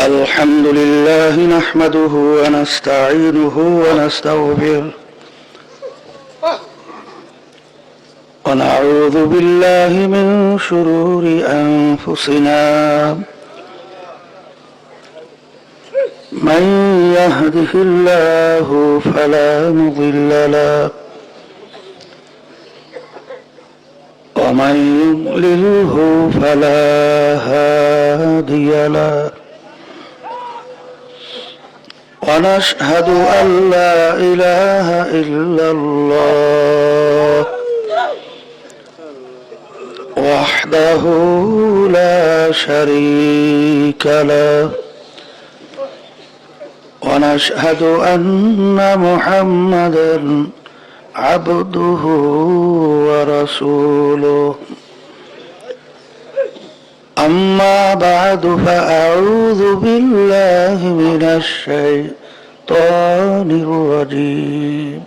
الحمد لله نحمده ونستعينه ونستغفره ونعوذ بالله من شرور أنفسنا من يهده الله فلا مضل له ومن يضلله فلا هادي له ونشهد أن لا إله إلا الله وحده لا شريك له ونشهد أن محمدا عبده ورسوله أما بعد فأعوذ بالله من الشيطان الرجيم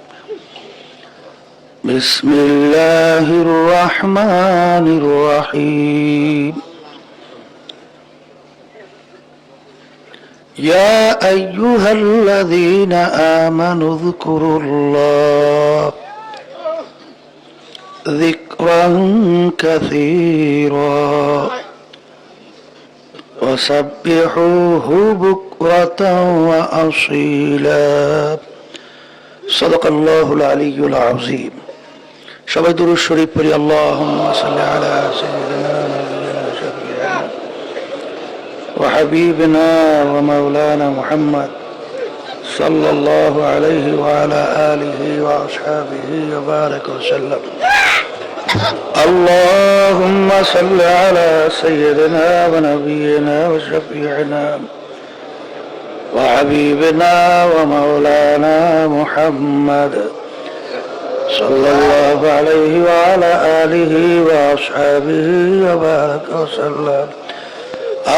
بسم الله الرحمن الرحيم يا أيها الذين آمنوا اذكروا الله ذكرا كثيرا وسبحوه بكرة وأصيلا صدق الله العلي العظيم সবাই দুরূদ শরীফ পড়ি আল্লাহুম্মা সাল্লি আলা সাইয়্যিদিনা নাবিয়িনা শাফিঈনা ওয়া হাবিবিনা ওয়া মাওলানা মুহাম্মদ সাল্লাল্লাহু আলাইহি ওয়া আলা আলিহি ওয়া আসহাবিহি ওয়া বারাকা ওয়া সাল্লাম اللهم صل على سيدنا ونبينا وشفيعنا وحبيبنا ومولانا محمد صلى الله عليه وعلى آله وأصحابه وبارك وسلم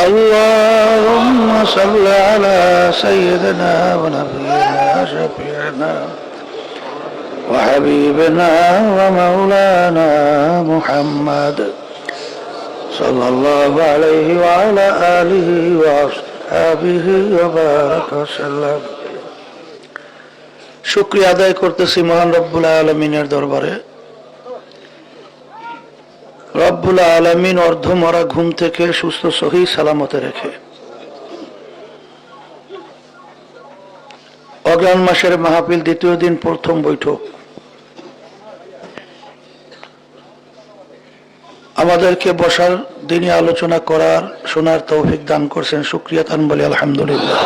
اللهم صل على سيدنا ونبينا وشفيعنا وحبيبنا ومولانا محمد صلى الله عليه وعلى آله وأصحابه وبارك وسلم শুকরিয়া আদায় করতেছি মহান রব্বুল আলামিনের দরবারে। রব্বুল আলামিন অর্ধমরা ঘুম থেকে সুস্থ সহি সালামতে রেখে অগ্রহায়ণ মাসের মাহফিল দ্বিতীয় দিন প্রথম বৈঠক আমাদেরকে বসার দিনে আলোচনা করার শোনার তৌফিক দান করছেন, শুকরিয়া তান বলি আলহামদুলিল্লাহ।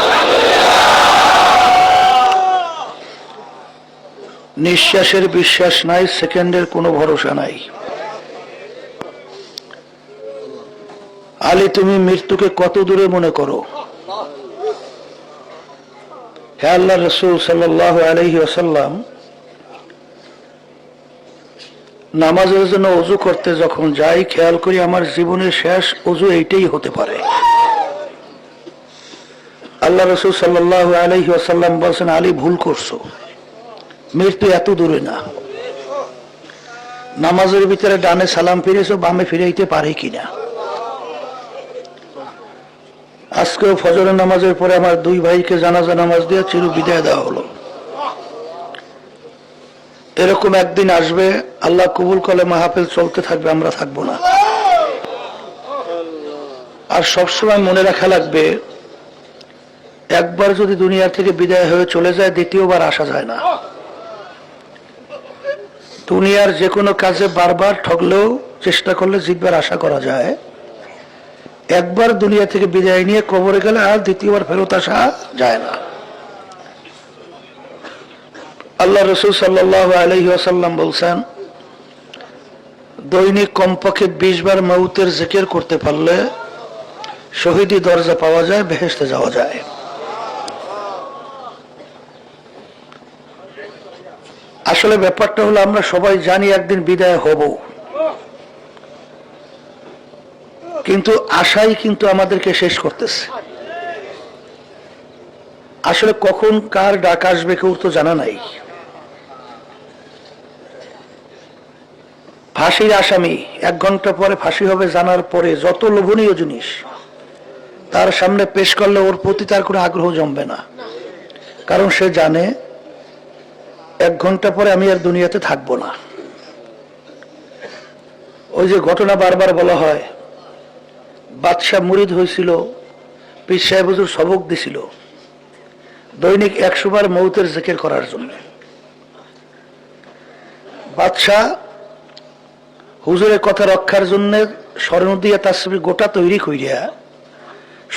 নিঃশ্বাসের বিশ্বাস নাই, সেকেন্ডের কোনো ভরসা নাই। আলী, তুমি মৃত্যুকে কত দূরে মনে করো? হে আল্লাহর রাসূল সাল্লাল্লাহু আলাইহি ওয়াসাল্লাম নামাজের জন্য ওযু করতে যখন যাই, খেয়াল করি আমার জীবনের শেষ ওযু এইটাই হতে পারে। আল্লাহ রাসূল সাল্লাল্লাহু আলাইহি ওয়াসাল্লাম বলেন, আলী ভুল করছো, মৃত্যু এত দূরে না। নামাজের ভিতরে ডানে সালাম ফিরেছো, বামে ফিরাইতে পারে কিনা। আজকেও ফজরের নামাজের পরে আমার দুই ভাইকে জানাজা নামাজ দিয়ে চির বিদায় দেওয়া হলো। এরকম একদিন আসবে, আল্লাহ কবুল করলে মাহফিল চলতে থাকবে, আমরা থাকবো না। আর সবসময় মনে রাখা লাগবে, একবার যদি দুনিয়া থেকে বিদায় হয়ে চলে যায়, দ্বিতীয়বার আসা যায় না। দুনিয়ার যে কোনো কাজে বারবার ঠকলেও চেষ্টা করলে জিতবার আশা করা যায়। একবার দুনিয়া থেকে বিদায় নিয়ে কবরে গেলে আর দ্বিতীয়বার ফেরত আসা যায় না। আল্লাহ রাসূল সাল্লাল্লাহু আলাইহি ওয়াসাল্লাম বলছেন, দৈনিক কমপক্ষে 20 বার মউতের জিকির করতে পারলে শহীদি দরজা পাওয়া যায়, বেহেশতে যাওয়া যায়। আসলে ব্যাপারটা হলো, আমরা সবাই জানি একদিন বিদায় হব, কিন্তু আশাই কিন্তু আমাদেরকে শেষ করতেছে। আসলে কখন কার ডাক আসবে কেউ তো জানা নাই। ফাঁসির আসামি 1 ঘন্টা পরে ফাঁসি হবে জানার পরে যত লোভনীয় জিনিস তার সামনে পেশ করলে ওর প্রতি তার কোনো আগ্রহ জমবে না, কারণ সে জানে 1 ঘন্টা পরে আমি আর দুনিয়াতে থাকবো না। ওই যে ঘটনা বারবার বলা হয়, বাদশাহ মুরিদ হয়েছিল, পীর সাহেব হুজুর সবক দিছিল দৈনিক 100 বার মৌতের জিকির করার জন্য। বাদশাহ হুজুরের কথা রক্ষার জন্য স্বর্ণ দিয়া তাসবিহ গোটা তৈরি কইরা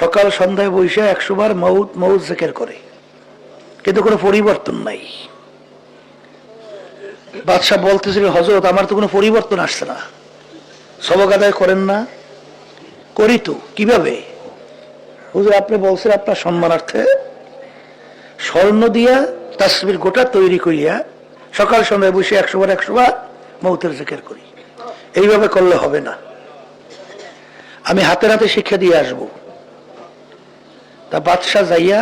সকাল সন্ধ্যায় বসে 100 বার মৌত মৌত জিকির করে, কিন্তু কোনো পরিবর্তন নাই। বাদশাহ বলতেছিল, হযরত আমার তো কোনো পরিবর্তন আসছে না, সবক আদায় করেন না? করি তো। কিভাবে? হুজুর আপনি বলছেন আপনার সম্মানার্থে স্বর্ণ দিয়া তাসবিহ গোটা তৈরি করিয়া সকাল সন্ধ্যায় বসে 100 বার মৌতের জিকির করি। এইভাবে করলে হবে না, আমি হাতে হাতে শিক্ষা দিয়ে আসব। তা বাদশাহ যাইয়া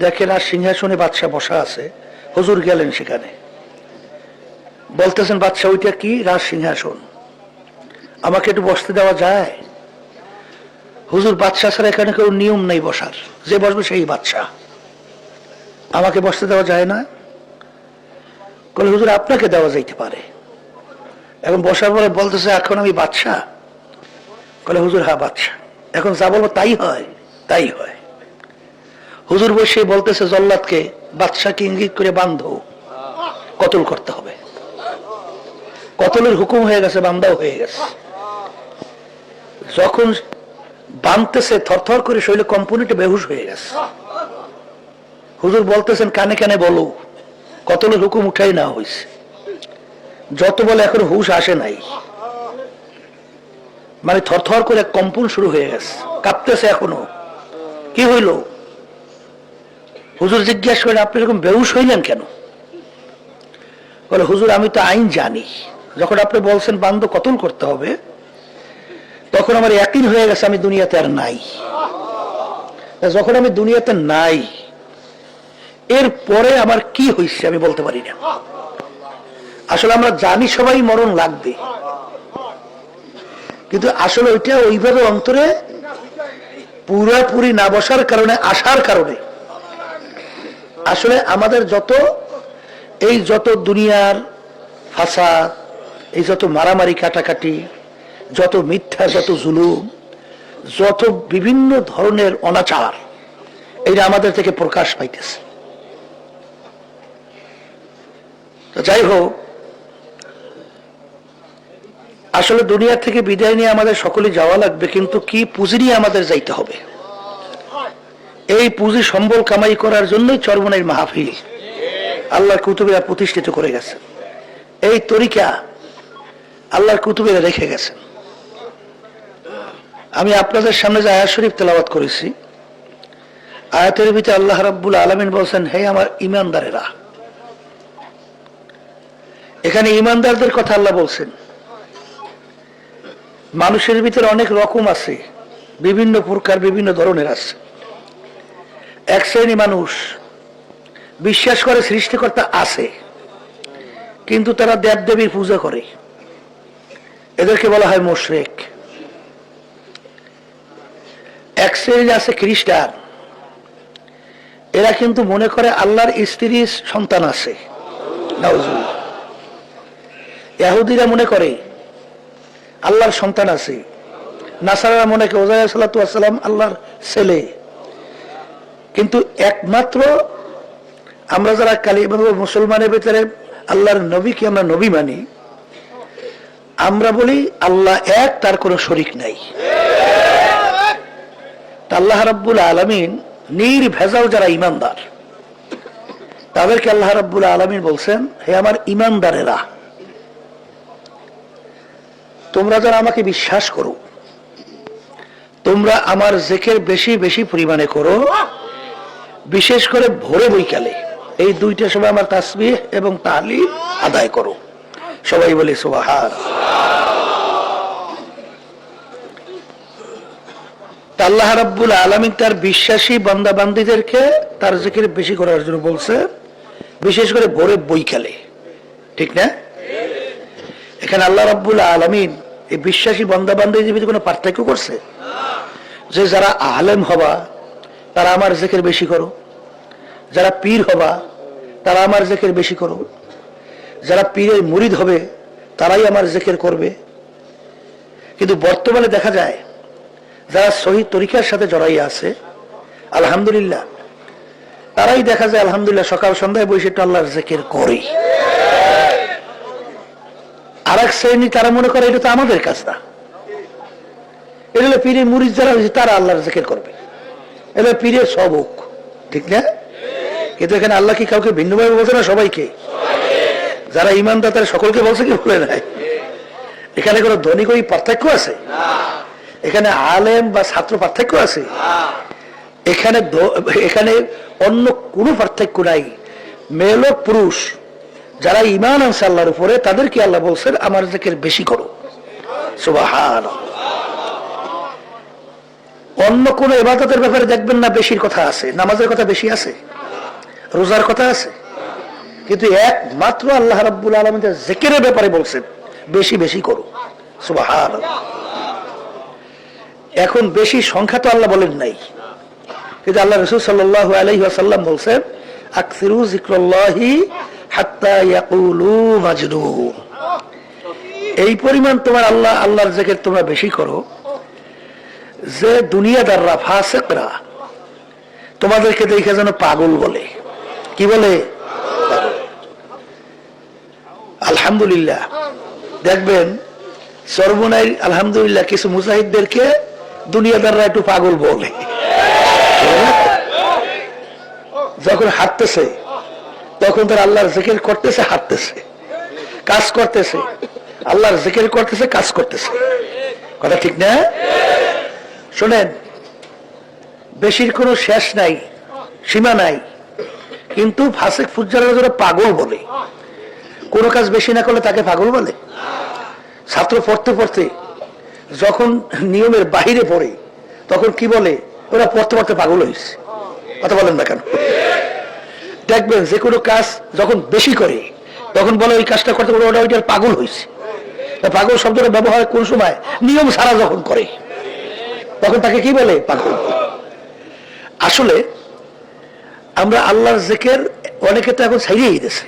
দেখেন আর সিংহাসনে বাদশাহ বসা আছে, হুজুর গেলেন সেখানে, বলতেছেন বাদশাহ ওইটা কি? রাজ সিংহাসন, আমাকে একটু বসতে দেওয়া যায়? হুজুর বাদশাহ ছাড়া এখানে কেউ নিয়ম নেই বসার, যে বসবে সেই বাদশাহ, আমাকে বসতে দেওয়া যায় না? বলে হুজুর আপনাকে দেওয়া যাইতে পারে। এখন বসার পরে বলতেছে এখন আমি বাদশাহ? বলে হুজুর হ্যাঁ বাদশাহ, এখন যা বলবো তাই হয়? তাই হয়। হুজুর বসে বলতেছে জল্লাদকে বাদশাহকে ইঙ্গিত করে বান্ধো, কতল করতে হবে। কতলের হুকুম হয়ে গেছে, বান্দাও হয়ে গেছে। যখন বাঁধতেছে থরথর করে শরীরে কম্পনিটা বেহুশ হয়ে গেছে। হুজুর বলতেছেন কানে কানে বলো, কতলের হুকুম উঠাই না হয়েছে। যত বলে এখন হুশ আসে নাই, মানে থরথর করে কম্পন শুরু হয়ে গেছে, কাঁপতেছে এখনো। কি হইল? হুজুর জিজ্ঞাসা করেন আপনি এরকম বেহুশ হইলেন কেন? বলে হুজুর আমি তো আইন জানি, যখন আপনি বলছেন বান্ধ কতল করতে হবে তখন আমার ইয়াকিন হয়ে গেছে আমি দুনিয়াতে আর নাই। যখন আমি দুনিয়াতে নাই, এরপরে আমার কি হয়েছে আমি বলতে পারি না। আসলে আমরা জানি সবাই মরণ লাগবে, কিন্তু আসলে ওইটা ওইভাবে অন্তরে পুরাপুরি না বসার কারণে, আসার কারণে আসলে আমাদের যত দুনিয়ার ফাসাদ, এই যত মারামারি কাটাকাটি, যত মিথ্যা, যত জুলুম, যত বিভিন্ন ধরনের অনাচার, এটা আমাদের থেকে প্রকাশ পাইতেছে। যাই হোক, আসলে দুনিয়া থেকে বিদায় নিয়ে আমাদের সকলে যাওয়া লাগবে, কিন্তু কি পুঁজি নিয়ে আমাদের যাইতে হবে। এই পুঁজি সম্বল কামাই করার জন্যই চরমনের মাহফিল আল্লাহর কুতুবেরা প্রতিষ্ঠিত করে গেছে। এই তরিকা আল্লাহর কুতুবেরা রেখে গেছেন। আমি আপনাদের সামনে যে আয়াত শরীফ তেলাওয়াত করেছি, আয়াতের ভিতরে আল্লাহ রাব্বুল আলামিন বলছেন হে আমার ঈমানদারেরা। এখানে ঈমানদারদের কথা আল্লাহ বলছেন। মানুষের ভিতরে অনেক রকম আছে, বিভিন্ন প্রকার, বিভিন্ন ধরনের আছে। এক শ্রেণী মানুষ বিশ্বাস করে সৃষ্টিকর্তা আছে, কিন্তু তারা দেবদেবীর পূজা করে, এদেরকে বলা হয় মুশরিক। এক শ্রেণী আছে খ্রিস্টান, এরা কিন্তু মনে করে আল্লাহর স্ত্রীর সন্তান আছে। নাউজুবিল্লাহ। ইহুদিরা মনে করে আল্লাহর সন্তান আছে। নাসারারা মনে করে ওজাইর সাল্লাতু ওয়াস সালাম আল্লাহর ছেলে। কিন্তু একমাত্র আমরা যারা মুসলমানের ভিতরে আল্লাহর নবীকে আমরা নবী মানি, আমরা বলি আল্লাহ এক, তার কোনো শরীক নাই। আল্লাহ রাব্বুল আলামিন নির্ভেজাল যারা ঈমানদার, তাদেরকে আল্লাহ রাব্বুল আলামিন বলছেন হে আমার ঈমানদারেরা, তোমরা যারা আমাকে বিশ্বাস করো, তোমরা আমার জিকির বেশি বেশি পরিমাণে করো, বিশেষ করে ভোরে বৈকালে এই দুইটা সময় আমার তাসবিহ এবং তাহলিল আদায় করো। সবাই বলে সুবহান। আল্লাহ রাব্বুল আলামিন তার বিশ্বাসী বান্দা বান্দীদেরকে তার জিকির বেশি করার জন্য বলছে, বিশেষ করে ভোরে বৈকালে, ঠিক না? এখানে আল্লাহ রাব্বুল আলামিন এই বিশ্বাসী বান্দা বান্দীদের ভিতরে কোনো পার্থক্য করছে? যে যারা আলেম হবা তারা আমার জিকির বেশি করো, যারা পীর হবা তারা আমার জিকির বেশি করো, যারা পীরের মুরিদ হবে তারাই আমার জিকির করবে। কিন্তু বর্তমানে দেখা যায় যারা সহি তরিকার সাথে জড়াইয়া আছে আলহামদুলিল্লাহ, তারাই দেখা যায় আলহামদুলিল্লাহ সকাল সন্ধ্যায় বসে একটু আল্লাহর জিকির করে। আর এক শ্রেণী তারা মনে করে এটা তো আমাদের কাজ না, এটা হলো পীরের মুরিদ যারা হয়েছে তারা আল্লাহর জিকির করবে, এটা পীরের সবক, ঠিক না? কিন্তু এখানে আল্লাহ কি কাউকে ভিন্নভাবে বলছে না? সবাইকে, যারা ইমানদার তারা সকলকে বলছে কি বলে নাই? এখানে কোনো ধনী কই পার্থক্য আছে? এখানে আলেম বা ছাত্র পার্থক্য আছে? এখানে অন্য কোনো পার্থক্য নাই। মেয়ে লোক পুরুষ যারা ঈমান আনছে আল্লাহর উপরে তাদেরকে আল্লাহ বলছেন আমার জিকির বেশি করো। সুবহানাল্লাহ। অন্য কোন ইবাদতের ব্যাপারে দেখবেন না বেশির কথা আছে, নামাজের কথা বেশি আছে, রোজার কথা আছে, কিন্তু একমাত্র আল্লাহ রাব্বুল আলামিন জিকিরের ব্যাপারে বলছেন বেশি বেশি করো। সুবহানাল্লাহ। এখন বেশি সংখ্যা তো আল্লাহ বলেন নাই, কিন্তু আল্লাহ রাসূল সাল্লাল্লাহু আলাইহি ওয়াসাল্লাম বলছেন আকসিরু যিকরাল্লাহি হাত্তা ইয়াকুলু মাজনুন। এই পরিমাণ তোমার আল্লাহর জিকির তোমরা বেশি করো যে দুনিয়াদাররা ফাসিকরা তোমাদেরকে দেখে যেন পাগল বলে। কি বলে? আলহামদুলিল্লাহ দেখবেন সর্বনাই আলহামদুলিল্লাহ কিছু মুজাহিদদেরকে দুনিয়াদাররা একটু পাগল বলে। যখন হাঁটতেছে তখন তার আল্লাহর জিকির করতেছে, হাঁটতেছে, কাজ করতেছে, আল্লাহর জিকির করতেছে, কাজ করতেছে। কথা ঠিক না? শোনেন, বেশির কোনো শেষ নাই, সীমা নাই, কিন্তু ফাসিক ফুজ্জাররা যারা পাগল বলে, কোন কাজ বেশি না করলে তাকে পাগল বলে। ছাত্র পড়তে পড়তে যখন নিয়মের বাহিরে পড়ে তখন কি বলে? ওরা পড়তে পড়তে পাগল হয়েছে। কথা বলেন না কেন? দেখবেন যে কোনো কাজ যখন বেশি করে তখন বলে ওই কাজটা করতে করতে ওটা ওইটার পাগল হয়েছে। পাগল শব্দটা ব্যবহার কোন সময়? নিয়ম ছাড়া যখন করে তখন তাকে কি বলে? পাগল। আসলে আমরা আল্লাহর জিকির অনেকে তো এখন ছাড়িয়ে দিতেছে।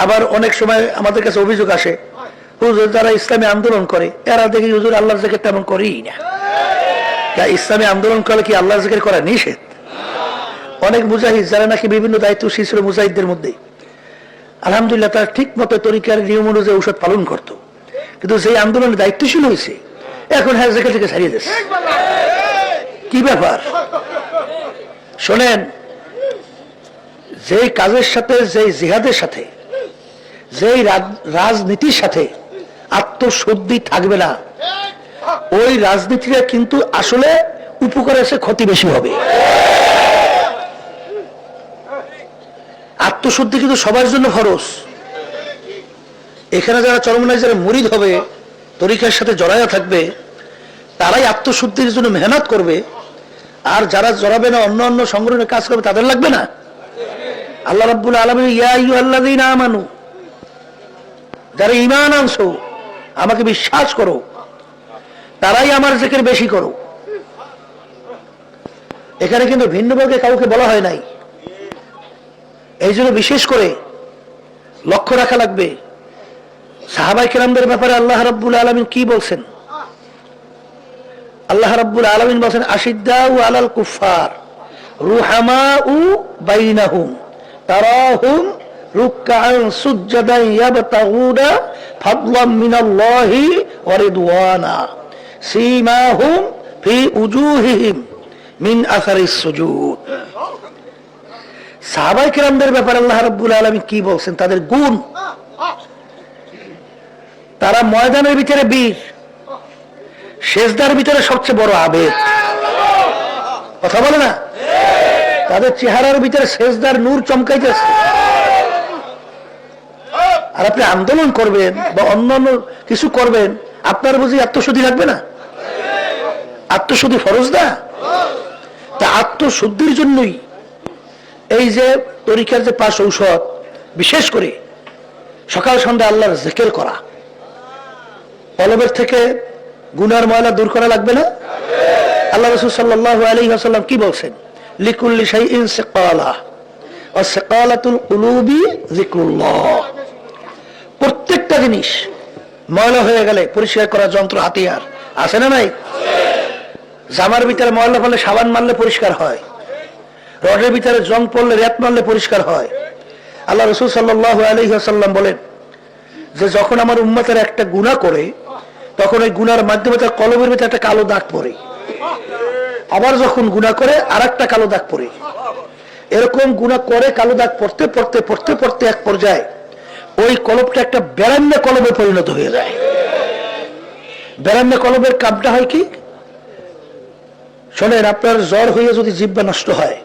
আবার অনেক সময় আমাদের কাছে অভিযোগ আসে, হুজুর যারা ইসলামী আন্দোলন করে এরা দেখি হুজুর আল্লাহর জিকির তেমন করেই না। ইসলামী আন্দোলন করলে কি আল্লাহর জিকির করা নিষেধ? অনেক মুজাহিদ যারা নাকি বিভিন্ন দায়িত্বশীল ছিল মুজাহিদদের মধ্যে, আলহামদুলিল্লাহ তারা ঠিক মতো তরিকার নিয়ম অনুযায়ী ঔষধ পালন করতো, কিন্তু সেই আন্দোলনের দায়িত্বশীল হয়েছে এখন হ্যাঁ জিকির থেকে ছাড়িয়ে দিচ্ছে। কি ব্যাপার? শোনেন, যেই কাজের সাথে, যেই জিহাদের সাথে, যেই রাজনীতির সাথে আত্মশুদ্ধি থাকবে না, ওই রাজনীতিটা কিন্তু আসলে উপকার এসে ক্ষতি বেশি হবে। আত্মশুদ্ধি কিন্তু সবার জন্য ফরজ। এখানে যারা চরমনায় যারা মুরিদ হবে, তরিকার সাথে জড়ায়া থাকবে, তারাই আত্মশুদ্ধির জন্য মেহনত করবে। আর যারা জড়াবে না, অন্য অন্য সংগঠনের কাজ করবে, তাদের লাগবে না। আল্লাহ রাব্বুল আলামিন ইয়া আইয়ুহাল্লাযীনা আমানু, যারা ঈমান আনছো, আমাকে বিশ্বাস করো, তারাই আমার জিকির বেশি করো। এখানে কিন্তু ভিন্নভাবে কাউকে বলা হয় নাই। এই জন্য বিশেষ করে লক্ষ্য রাখা লাগবে সাহাবায়ে কেরামদের ব্যাপারে আল্লাহ রাব্বুল আলামিন কি বলছেন। আল্লাহ রাব্বুল আলামিন বলেন আশিদ্দাউ আলাল কুফার রুহামাউ বাইনাহুম তারাহুম রুকআন সুজদান ইয়াবতাগুনা ফাদলাম মিনাল্লাহি ওয়া রিদওয়ানা সীমাহুম ফি উজুহিহিম মিন আসারিস সুজুদ। সাহাবায়ে কেরামদের ব্যাপারে আল্লাহ রাব্বুল আলামিন কি বলছেন, তাদের গুণ। তারা ময়দানের ভিতরে বীর, সেজদার ভিতরে সবচেয়ে বড় আবেগ। কথা বলে না? তাদের চেহারার ভিতরে সেজদার নূর চমকাইতেছে। আর আপনি আন্দোলন করবেন বা অন্যান্য কিছু করবেন, আপনার বুঝি আত্মশুদ্ধি লাগবে না? আত্মশুদ্ধি ফরজ না? তা আত্মশুদ্ধির জন্যই এই যে তরিকার যে 5 ঔষধ, বিশেষ করে সকাল সন্ধ্যা আল্লাহর জিকির করা, কলবের থেকে গুনার ময়লা দূর করা লাগবে না? আল্লাহ রাসূল সাল্লাল্লাহু আলাইহি ওয়াসাল্লাম কি বলছেন? লিকুল্লি শাইইন সিকালা ওয়া সিকালাতুল কুলুবি যিকরুল্লাহ। প্রত্যেকটা জিনিস ময়লা হয়ে গেলে পরিষ্কার করার যন্ত্র হাতিয়ার আছে না নাই? জামার ভিতরে ময়লা পড়লে সাবান মারলে পরিষ্কার হয়, রডের ভিতরে জং পড়লে রেত মারলে পরিষ্কার হয়। আল্লাহ রাসূল সাল্লাল্লাহু আলাইহি ওয়াসাল্লাম বলেন যে যখন আমার উম্মতের একটা গুনাহ করে তখন ওই গুনার মাধ্যমে তার কলবের ভিতরে একটা কালো দাগ পড়ে, আবার যখন গুনাহ করে আরেকটা কালো দাগ পড়ে। এরকম গুনাহ করে কালো দাগ পড়তে পড়তে পড়তে পড়তে এক পর্যায়ে ওই কলবটা একটা বেরান্না কলবে পরিণত হয়ে যায়। বেরান্না কলবের কামটা হয় কি? শোনেন, আপনার জ্বর হয়ে যদি জিহ্বা নষ্ট হয়,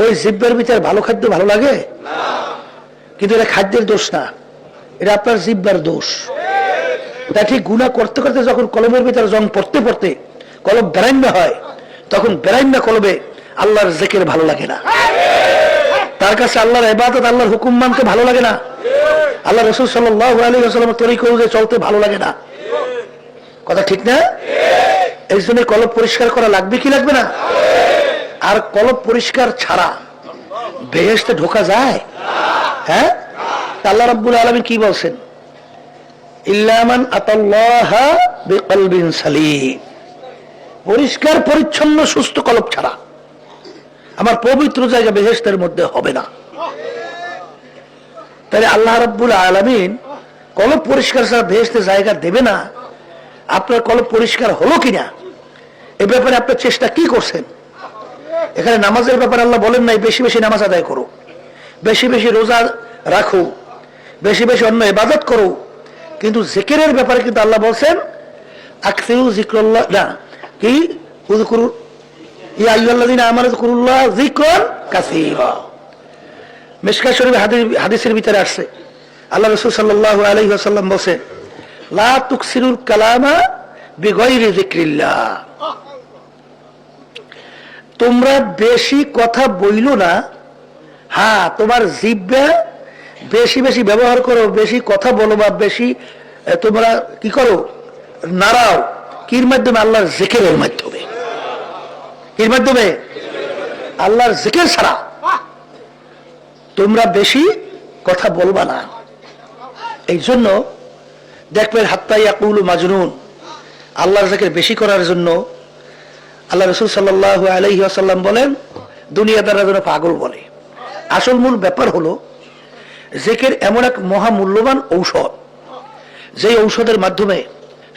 ওই জিহ্বার ভিতরে ভালো খাদ্য ভালো লাগে? কিন্তু এটা খাদ্যের দোষ না, এটা আপনার জিহ্বার দোষ। তা ঠিক গুনাহ করতে করতে যখন কলমের ভিতরে জং পড়তে পড়তে কলব বেরান্না হয়, তখন বেরান্না কলবে আল্লাহর জিকির ভালো লাগে না, তার কাছে আল্লাহর ইবাদত আল্লাহর হুকুম মানতে ভালো লাগে না, আল্লাহ রাসূল সাল্লাল্লাহু আলাইহি ওয়াসাল্লামের তরিকা অনুযায়ী চলতে ভালো লাগে না। কথা ঠিক না? এই জন্য কলব পরিষ্কার করা লাগবে কি লাগবে না? আর কলব পরিষ্কার ছাড়া বেহেশতে ঢোকা যায়? হ্যাঁ, আল্লাহ রাব্বুল আলামিন কি বলছেন? ইল্লা মান আতাল্লাহা বিকলবিন সালিম। পরিষ্কার পরিচ্ছন্ন সুস্থ কলব ছাড়া আমার পবিত্র জায়গা বেহেশতের মধ্যে হবে না। তাহলে আল্লাহ রাব্বুল আলামিন কলব পরিষ্কার ছাড়া বেহেশতে জায়গা দেবে না। আপনার কলব পরিষ্কার হলো কিনা এ ব্যাপারে আপনার চেষ্টা কি করছেন? এখানে নামাজের ব্যাপারে আল্লাহ বলেন নাই বেশি বেশি নামাজ আদায় করো, বেশি বেশি রোজা রাখো, বেশি বেশি অন্য ইবাদত করো, কিন্তু জিকিরের ব্যাপারে কিন্তু আল্লাহ বলছেন আকসিরু যিকরাল্লাহ, না কি উযকুরু ইয়া আইয়ুহাল্লাযীনা আমানু যিকরুল্লাহ যিকরান কাসীরা। মিশকাত শরীফ হাদিসের ভিতরে আসছে আল্লাহ রাসূল সাল্লাল্লাহু আলাইহি ওয়াসাল্লাম বলেন লা তুকসিরুল কালামা বিগাইরি যিকরিল্লাহ। তোমরা বেশি কথা বইলো না, হ্যাঁ তোমার জিহ্বা বেশি বেশি ব্যবহার করো, বেশি কথা বলো বা বেশি তোমরা কি করো নাড়াও, কির মাধ্যমে? আল্লাহর জিকিরের মাধ্যমে। কির মাধ্যমে? আল্লাহর জিকির ছাড়া তোমরা বেশি কথা বলবা না। এই জন্য দেখবেন হাত্তা ইয়াকুলু মাজনুন, আল্লাহর জিকির বেশি করার জন্য আল্লাহ রাসূল সাল্লাল্লাহু আলাইহি ওয়াসাল্লাম বলেন দুনিয়াদাররা যেন পাগল বলে। আসল মূল ব্যাপার হলো জিকির এমন এক মহামূল্যবান ঔষধ, যে ঔষধের মাধ্যমে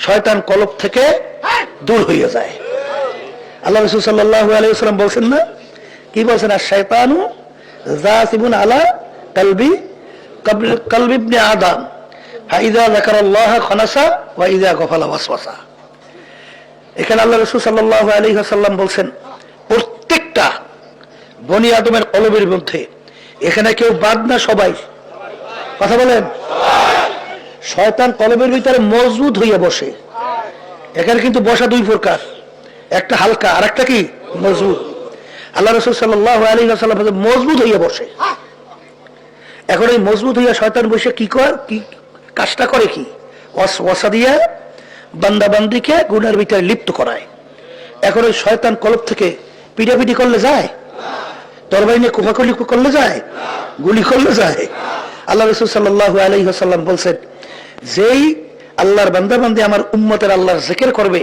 শয়তান কলব থেকে দূর হয়ে যায়। আল্লাহ রাসূল সাল্লাল্লাহু আলাইহি ওয়াসাল্লাম বলছেন না, কি বলছেন? আর শয়তানু যাসিবুন আলা কলবি ইবনে আদম ফাইযা যাকারাল্লাহ খানাসা ওয়া ইযা গাফালা ওয়াসওয়াসা। এখানে আল্লাহ রাসূল সাল্লাল্লাহু আলাইহি ওয়াসাল্লাম বলছেন প্রত্যেকটা বনি আদমের কলবের মধ্যে, এখানে কেউ বাদ না, সবাই কথা বলেন, শয়তান কলবের ভিতরে মজবুত হইয়া বসে। এখানে কিন্তু বসা দুই প্রকার, একটা হালকা আর একটা কি মজবুত। আল্লাহ রাসূল সাল্লাল্লাহু আলাইহি ওয়াসাল্লাম মজবুত হইয়া বসে। এখন এই মজবুত হইয়া শয়তান বসে কি কাজটা করে? কি ওয়াসওয়াসা দিয়া বান্দাবান্দিকে গুনার ভিতরে লিপ্ত করায়। এখন ওই শয়তান কলব থেকে পিটাপিটি করলে যায়? তরবারি নিয়ে কোফাকুলি করলে যায়? গুলি করলে যায়? আল্লাহ রাসূল সাল্লাল্লাহু আলাইহি ওয়াসাল্লাম বলছেন যেই আল্লাহর বান্দাবান্দি আমার উম্মতের আল্লাহর জিকির করবে,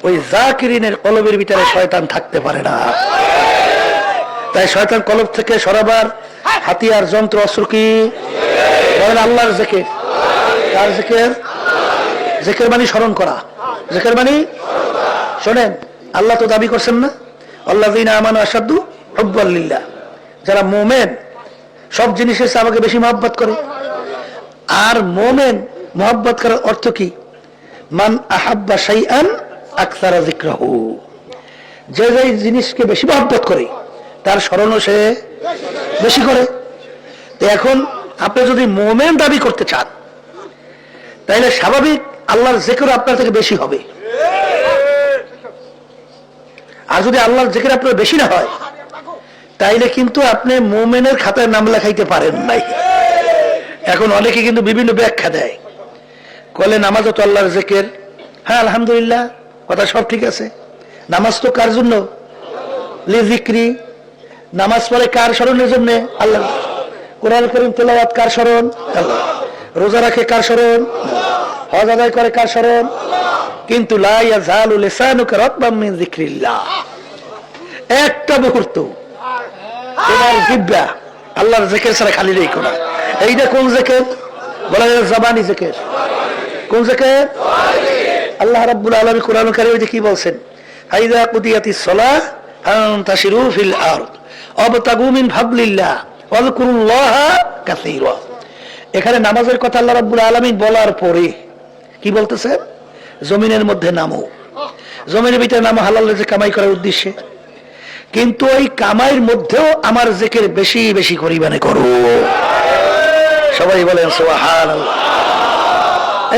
ওই জাকিরিনের কলবের ভিতরে শয়তান থাকতে পারে না। তাই শয়তান কলব থেকে সরাবার হাতিয়ার যন্ত্র অস্ত্র কি? বলেন আল্লাহর জিকির। কার জিকির? জিকির মানে স্মরণ করা। জিকির মানে শোনেন, আল্লাহ তো দাবি করছেন না আল্লাযীনা আমানু আশাদ্দু হুব্বান লিল্লাহ, যারা মুমিন সব জিনিসের চেয়ে আমাকে বেশি মহব্বত করে। আর মুমিন মহব্বত করার অর্থ কি? মান আহাব্বা শাইআন আকসারা যিকরাহু, যে যে জিনিসকে বেশি মহব্বত করে তার স্মরণও সে বেশি করে। তো এখন আপনি যদি মুমিন দাবি করতে চান তাহলে স্বাভাবিক আল্লাহর জিকির আপনার থেকে বেশি হবে। আর যদি আল্লাহর জিকির আপনার বেশি না হয় তাইলে কিন্তু আপনি মুমিনের খাতায় নাম লেখাইতে পারেন নাই। এখন অনেকে কিন্তু বিভিন্ন ব্যাখ্যা দেয়, কলে নামাজও তো আল্লাহর জিকির, হ্যাঁ আলহামদুলিল্লাহ কথা সব ঠিক আছে, নামাজ তো কার জন্য? লিযিকরি। নামাজ পড়ে কার স্মরণের জন্য? আল্লাহ। কোরআন কারীম তেলাওয়াত কার স্মরণ? আল্লাহ। রোজা রাখে কার স্মরণ? হজ আদায় করে কার স্মরণ? কিন্তু লা ইয়াজালু লিসানুকা রাতবাম মিন যিকরিল্লাহ, একটা মুহূর্ত তোমার জিহ্বা আল্লাহর জিকির ছাড়া খালি রেখো না। এইটা কোন জিকির? বলা যায় জবানি জিকির। কোন জিকির? আল্লাহ রাব্বুল আলামিন কোরআন কারীমে কি বলছেন? আইযা কুদিয়াতিস সালাহ ফান্তাশিরু ফিল আরদ ওয়াবতাগু মিন ফাদলিল্লাহ ওয়াযকুরুল্লাহা কাসীরা। এখানে নামাজের কথা আল্লাহ রাব্বুল আলামিন বলার পরে কি বলতেছেন? জমিনের মধ্যে নামো, জমিনের ভিতরে নামো হালাল রিজিক কামাই করার উদ্দেশ্যে, কিন্তু ওই কামাইয়ের মধ্যেও আমার জিকির বেশি বেশি পরিমাণে করো। সবাই বলেন সুবহানাল্লাহ।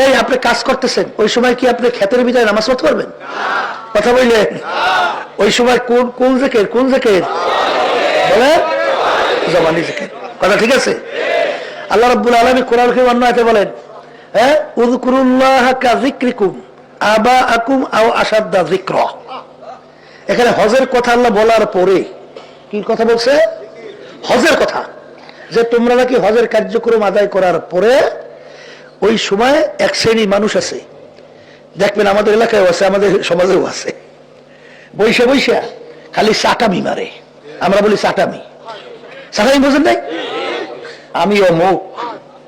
এই আপনি কাজ করতেছেন, ওই সময় কি আপনি ক্ষেতের ভিতরে নামাজ পড়তে পারবেন? কথা বললেন। ওই সময় কোন কোন জিকির? কোন জিকির বলে? জবানি জিকির। কথা ঠিক আছে? আল্লাহ রাব্বুল আলামিন কোরআনে অন্য আয়াতে বলেন, হ্যাঁ, উযকুরুল্লাহা কাযিকরিকুম আবাআকুম আও আশাদ্দা যিকরা। এখানে হজের কথা আল্লাহ বলার পরে কি কথা বলছে? হজের কথা, যে তোমরা নাকি হজের কার্যক্রম আদায় করার পরে ওই সময় এক শ্রেণী মানুষ আছে, দেখবেন আমাদের এলাকায় আছে, আমাদের সমাজেও আছে, বৈশা বৈশা খালি চাটামি মারে। আমরা বলি চাটামি। চাটামি বোঝেন নাই? আমি অমুক,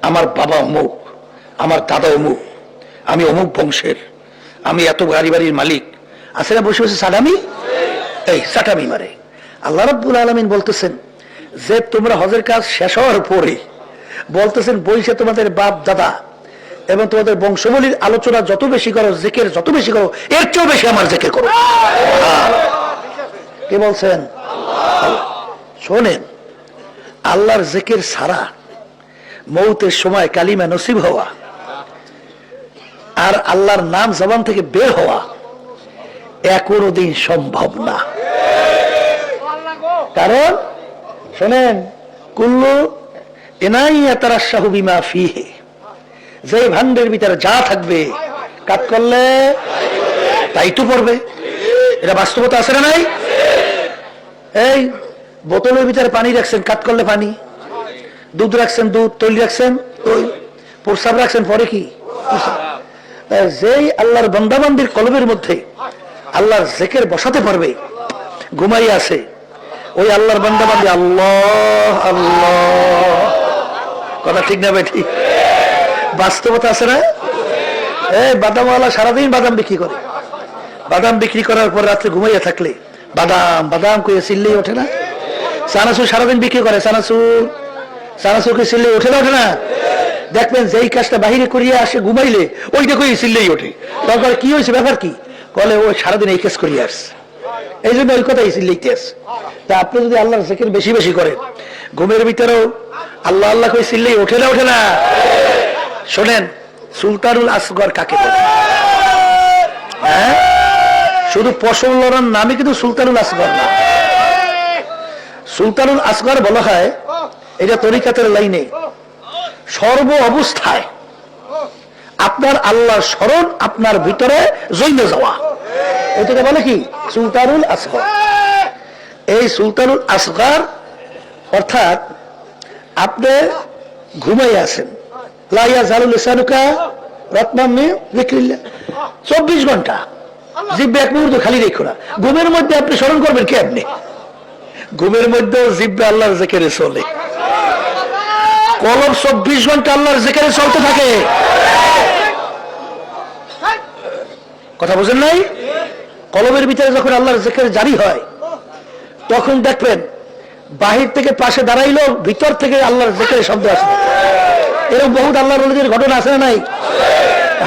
আমার বাবা অমুক, আমার দাদা অমুক, আমি অমুক বংশের, আমি এত গাড়ি বাড়ির মালিক, আছে না বসে বসে চাটামি? এই চাটামি মারে। আল্লাহ রাব্বুল আলামিন বলতেছেন যে তোমরা হজের কাজ শেষ হওয়ার পরে বলতেছেন বৈশা তোমাদের বাপ দাদা এবং তোমাদের বংশবলীর আলোচনা যত বেশি করো, জিকির যত বেশি করো, এর চেয়েও বেশি আমার জিকির করো। কে বলছেন? শোনেন, আল্লাহর জিকির ছাড়া মৌতের সময় কালিমা নসিব হওয়া আর আল্লাহর নাম জবান থেকে বের হওয়া কোনদিন সম্ভব না। কারণ শোনেন, কুল্লু ইনাইয়াতারাশাহু বিমা ফিহি, যে ভান্ডের ভিতরে যা থাকবে কাট করলে তাই তো পড়বে। এটা বাস্তবতা আছে না নাই? এই বোতলের ভিতরে পানি রাখছেন, কাট করলে পানি, দুধ রাখছেন দুধ, তৈল রাখছেন তৈল, প্রস্রাব রাখছেন পরে কি? যেই আল্লাহর বান্দাবান্দির কলবের মধ্যে আল্লাহর জিকির বসাতে পারবে, ঘুমাই আছে ওই আল্লাহর বান্দাবান্দি আল্লাহ আল্লাহ। কথা ঠিক না ভাই? ঠিক। বাস্তবতা আছে না? এই বাদামওয়ালা সারাদিন বাদাম বিক্রি করে, বাদাম বিক্রি করার পর রাত্রে ঘুমাইয়া থাকলে বাদাম বাদাম করে চিল্লেই ওঠে না? চানাচুর সারাদিন বিক্রি করে, চানাচুরকে চিল্লেই ওঠে না? ওঠে না? দেখবেন যেই কাজটা বাহিরে করিয়া আসে ঘুমাইলে ওইটা করে চিল্লেই ওঠে। তারপর কি হয়েছে, ব্যাপার কি? বলে ওই সারাদিন এই কাজ করিয়া আসছে, এই জন্য ওই কথাই চিল্লাইতে আসে। তা আপনি যদি আল্লাহর জিকির বেশি বেশি করেন, ঘুমের ভিতরেও আল্লাহ আল্লাহ করে চিল্লেই ওঠে না? ওঠে না? শোনেন, সুলতানুল আসগর কাকে বলে? হ্যাঁ, শুধু পশম লড়ার নামে কিন্তু সুলতানুল আসগর না। সুলতানুল আসগর বলা হয়, এটা তরিকাতের লাইনে সর্ব অবস্থায় আপনার আল্লাহর স্মরণ আপনার ভিতরে জৈনে যাওয়া, এটাকে বলে কি? সুলতানুল আসগর। এই সুলতানুল আসগর অর্থাৎ আপনি ঘুমাই আছেন, লা ইয়াজালু লিসানুকা রাতবাম মিন যিকরিল্লাহ, 24 ঘন্টা জিহ্বা এক মুহূর্ত খালি রেখো না। ঘুমের মধ্যে আপনি স্মরণ করবেন কি? আপনি ঘুমের মধ্যে জিহ্বা আল্লাহর জিকিরে চলে, কলব 24 ঘন্টা আল্লাহর জিকিরে চলতে থাকে। কথা বুঝেন নাই? কলবের ভিতরে যখন আল্লাহর জিকির জারি হয় তখন দেখবেন বাহির থেকে পাশে দাঁড়াইলো, ভিতর থেকে আল্লাহর জিকিরের শব্দ আসে। এরকম বহুত আল্লাহর ওলিদের ঘটনা আছে না নাই?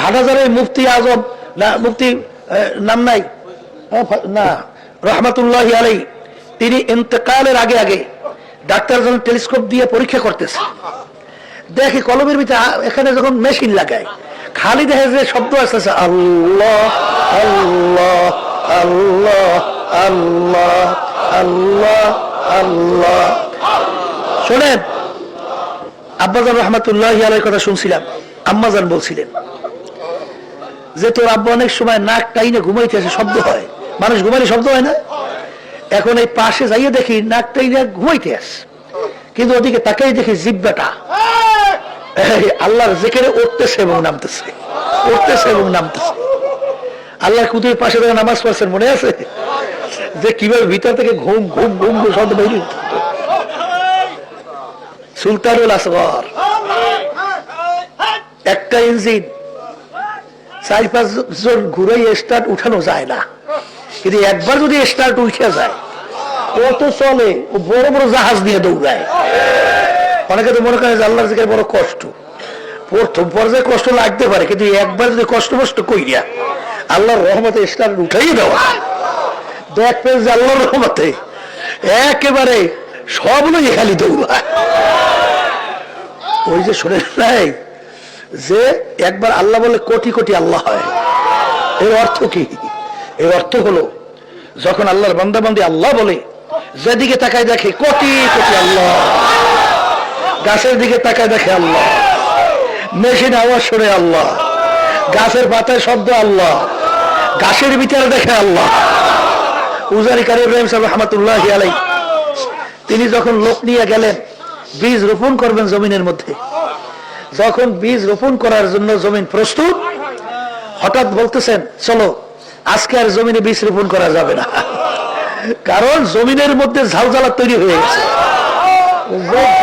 হাটহাজারের মুফতি আজম না, মুফতি নাম নাই না, রহমাতুল্লাহি আলাইহি, তিনি ইন্তেকালের আগে আগে ডাক্তার যখন টেলিস্কোপ দিয়ে পরীক্ষা করতেছে, দেখে কলমের ভিতরে এখানে যখন মেশিন লাগায় খালি দেখে যে শব্দ আসতেছে আল্লাহ আল্লাহ আল্লাহ আল্লাহ আল্লাহ আল্লাহ। শোনেন, আব্বাজান রহমাতুল্লাহি আলাইহির কথা শুনছিলাম, আম্মাজান বলছিলেন যে তোর আব্বা অনেক সময় নাক টাইনে ঘুমাইতে আসে, শব্দ হয়, মানুষ ঘুমানি শব্দ হয় না? এখন এই পাশে যাইয়ে দেখি নাকটাই ঘুমাইতে আস, কিন্তু ওদিকে তাকাই দেখি জিব্বাটা আল্লাহর জিকিরে উঠতেছে এবং নামতেছে, উঠতেছে এবং নামতেছে। আল্লাহ কুতুবের পাশে থেকে নামাজ পড়ছেন, মনে আছে যে কিভাবে ভিতর থেকে ঘুম ঘুম ঘুম ঘুম শব্দ বেরিয়ে উঠত। সুলতানুল আসগর একটা ইঞ্জিন 4-5 জন ঘুরে স্টার্ট উঠানো যায় না, কিন্তু একবার যদি স্টার্ট উঠে যায় কত চলে, ও বড় বড় জাহাজ নিয়ে দৌড়ায়। অনেকে তো মনে করে যে আল্লাহর জিকির বড় কষ্ট, প্রথম পর্যায়ে কষ্ট লাগতে পারে, কিন্তু একবার যদি কষ্ট মষ্ট কইরা আল্লাহর রহমতে স্টার্ট উঠাই দেওয়া, দেখবেন যে আল্লাহর রহমতে একেবারে সবগুলোই খালি দৌড়ায়। ওই যে শুনে নাই যে একবার আল্লাহ বলে কোটি কোটি আল্লাহ হয়। এর অর্থ কি? এর অর্থ হলো যখন আল্লাহর বান্দা বান্দি আল্লাহ বলে, যেদিকে তাকায় দেখে কোটি কোটি আল্লাহ, গাছের দিকে তাকায় দেখে আল্লাহ, মেশিন আওয়াজ শুনে আল্লাহ, গাছের পাতায় শব্দ আল্লাহ, গাছের ভিতরে দেখে আল্লাহ। উজারি কারি ইব্রাহিম সাহেব রহমাতুল্লাহি আলাইহি তিনি যখন লোক নিয়ে গেলেন বীজ রোপণ করবেন জমিনের মধ্যে, যখন বীজ রোপণ করার জন্য জমিন প্রস্তুত, হঠাৎ বলতেছেন চলো আজকে আর জমিনে বীজ রোপণ করা যাবে না, কারণ জমিনের মধ্যে ঝালঝালা তৈরি হয়ে গেছে,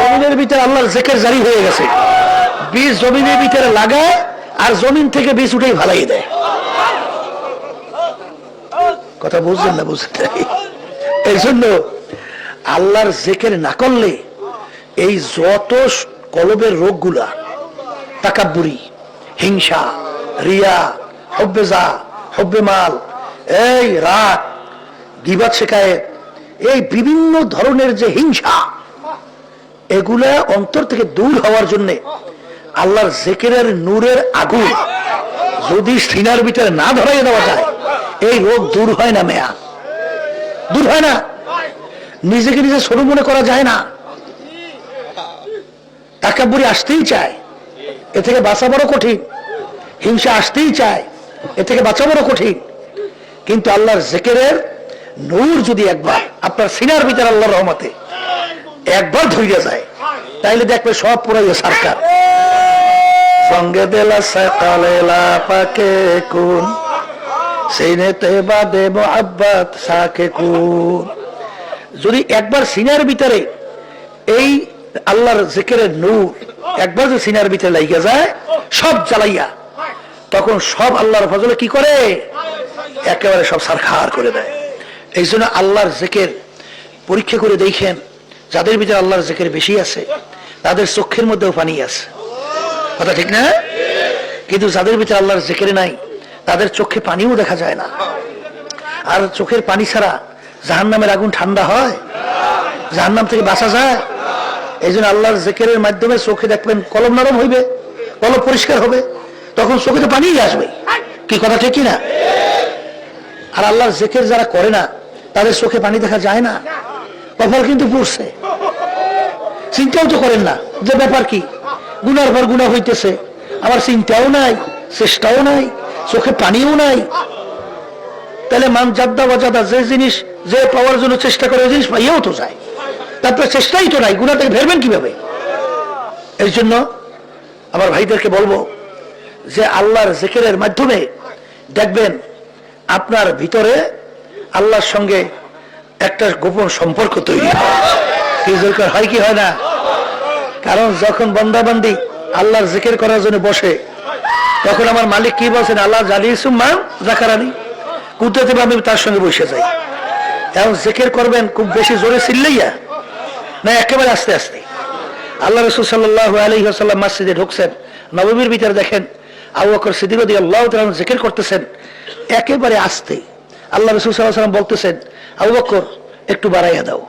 জমিনের ভিতরে আল্লাহর জিকির জারি হয়ে গেছে। বীজ জমিনের ভিতরে লাগায় আর জমিন থেকে বীজ উঠেই ভালাই দেয়। কথা বুঝলেন না? বুঝতে এই জন্য আল্লাহর জিকির না করলে এই যত কলবের রোগগুলা, তাকাব্বুরি, হিংসা, রিয়া, হুব্বে যা, হুব্বে মাল, এই রাগ, গীবত শিকায়েত, এই বিভিন্ন ধরনের যে হিংসা, এগুলা অন্তর থেকে দূর হওয়ার জন্য আল্লাহর জিকিরের নূরের আগুন যদি সিনার ভিতরে না ধরাই দেওয়া যায়, এই রোগ দূর হয় না মেয়া, দূর হয় না। নিজেকে নিজে ছোট মনে করা যায় না, তাকাব্বুরি আসতেই চায়, এ থেকে বাঁচা বড় কঠিন। হিংসা আসতেই চায়, এ থেকে বাঁচা বড় কঠিন। কিন্তু আল্লাহর জিকিরের নূর যদি একবার আপনার সিনার ভিতরে আল্লাহর রহমতে একবার ধইরা যায়, তাইলে দেখবে সব পুরাই সরকার। সঙ্গে দেলা সাকালেলা পাকে কোন সিনেতে বাদে মুহাব্বত সাকে কোন। যদি একবার সিনার ভিতরে এই আল্লাহর জিকিরের নূর একবার যদি সিনার ভিতরে লাগিয়ে যায় সব জ্বালাইয়া, তখন সব আল্লাহর ফজলে কি করে একেবারে সব সারখার করে দেয়। এই জন্য আল্লাহর জিকির পরীক্ষা করে দেখেন, যাদের ভিতরে আল্লাহর জিকির বেশি আছে তাদের চোখের মধ্যেও পানি আছে, কথা ঠিক না? কিন্তু যাদের ভিতরে আল্লাহর জিকির নাই তাদের চোখে পানিও দেখা যায় না। আর চোখের পানি ছাড়া জাহান্নামের আগুন ঠান্ডা হয়? জাহান্নাম থেকে বাঁচা যায়? এই জন্য আল্লাহর জিকিরের মাধ্যমে চোখে দেখবেন কলম নরম হইবে, কলম পরিষ্কার হবে, তখন চোখে তো পানি আসবে, কি কথা ঠিক কিনা? আর আল্লাহর জিকির যারা করে না তাদের চোখে পানি দেখা যায় না, কপাল কিন্তু পুড়ছে, চিন্তাও তো করেন না যে ব্যাপার কি, গুনার পর গুনাহ হইতেছে, আবার চিন্তাও নাই, চেষ্টাও নাই, চোখে পানিও নাই। তাহলে মান জাদ্দা বাজাদা, যে জিনিস যে পাওয়ার জন্য চেষ্টা করে ওই জিনিস পাইয়াও তো যায়, তারপরে চেষ্টাই তো নাই, গুনাহ থেকে বেরবেন কিভাবে? এই জন্য আমার ভাইদেরকে বলবো যে আল্লাহর জিকিরের মাধ্যমে দেখবেন আপনার ভিতরে আল্লাহর সঙ্গে একটা গোপন সম্পর্ক তৈরি হয়। কি দরকার হয় কি হয় না? কারণ যখন বান্দাবান্দি আল্লাহর জিকির করার জন্য বসে, তখন আমার মালিক কি বলছেন, আল্লাহ জালিসুম মান যাকারানি, কুদরতে আমি তার সঙ্গে বসে যাই। এখন জিকির করবেন খুব বেশি জোরে চিল্লাইয়া না একেবারে আস্তে আস্তে। আল্লাহ রাসূল সাল্লাল্লাহু আলাইহি ওয়াসাল্লাম মসজিদে ঢুকছেন, নববীর ভিতরে দেখেন আবু বকর সিদ্দিক রাদিয়াল্লাহু তাআলা জিকির করতেছেন একেবারে আস্তে। আল্লাহ রাসূল সাল্লাল্লাহু আলাইহি ওয়াসাল্লাম বলতেছেন, আবু বকর একটু বাড়াইয়া দাও।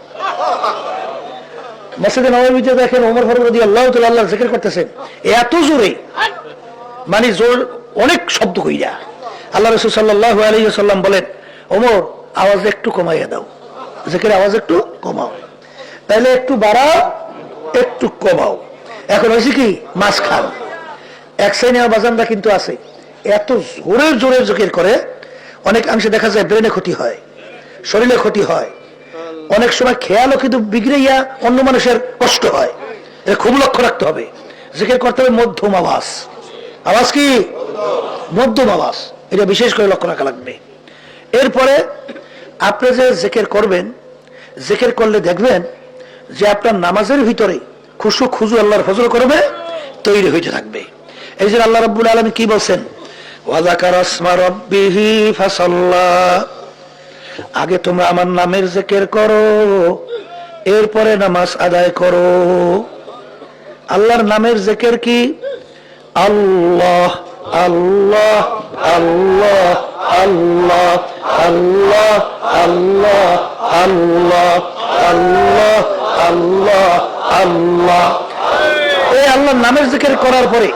মসজিদে নববীতে দেখেন ওমর ফারুক রাদিয়াল্লাহু তাআলা আল্লাহর জিকির করতেছেন এত জোরে, মানে জোর অনেক শব্দ কইরা। আল্লাহ রাসূল সাল্লাল্লাহু আলাইহি ওয়াসাল্লাম বলেন, ওমর আওয়াজ একটু কমাইয়া দাও, জিকিরের আওয়াজ একটু কমাও। তাহলে একটু বাড়াও একটু কমাও, এখন হয়েছে কি মাঝখান এক শ্রেণী বাজানরা কিন্তু আছে এত জোরে জোরে জিকির করে, অনেকাংশে দেখা যায় ব্রেনে ক্ষতি হয়, শরীরে ক্ষতি হয়, অনেক সময় খেয়ালও কিন্তু বিগড়াইয়া অন্য মানুষের কষ্ট হয়। এটা খুব লক্ষ্য রাখতে হবে। জিকির করতে হবে মধ্যম আওয়াজ। আওয়াজ কি? মধ্যম আওয়াজ। এটা বিশেষ করে লক্ষ্য রাখা লাগবে। এরপরে আপনি যে জিকির করবেন, জিকির করলে দেখবেন যে আপনার নামাজের ভিতরে খুশু খুজু আল্লাহর ফজল করবে তৈরি হইতে থাকবে। এই যে আল্লাহ রাব্বুল আলামিন কি বলছেন, ওয়া যাকারা ইসমা রাব্বিহি ফাসাল্লা, আগে তোমরা আমার নামের জিকির করো, এরপরে নামাজ আদায় করো। আল্লাহর নামের জিকির কি? আল্লাহ আল্লাহ আল্লাহ আল্লাহ আল্লাহ আল্লাহ আল্লাহ আল্লাহ আল্লাহ আল্লাহ। এই আল্লাহর নামের জিকির করার পরে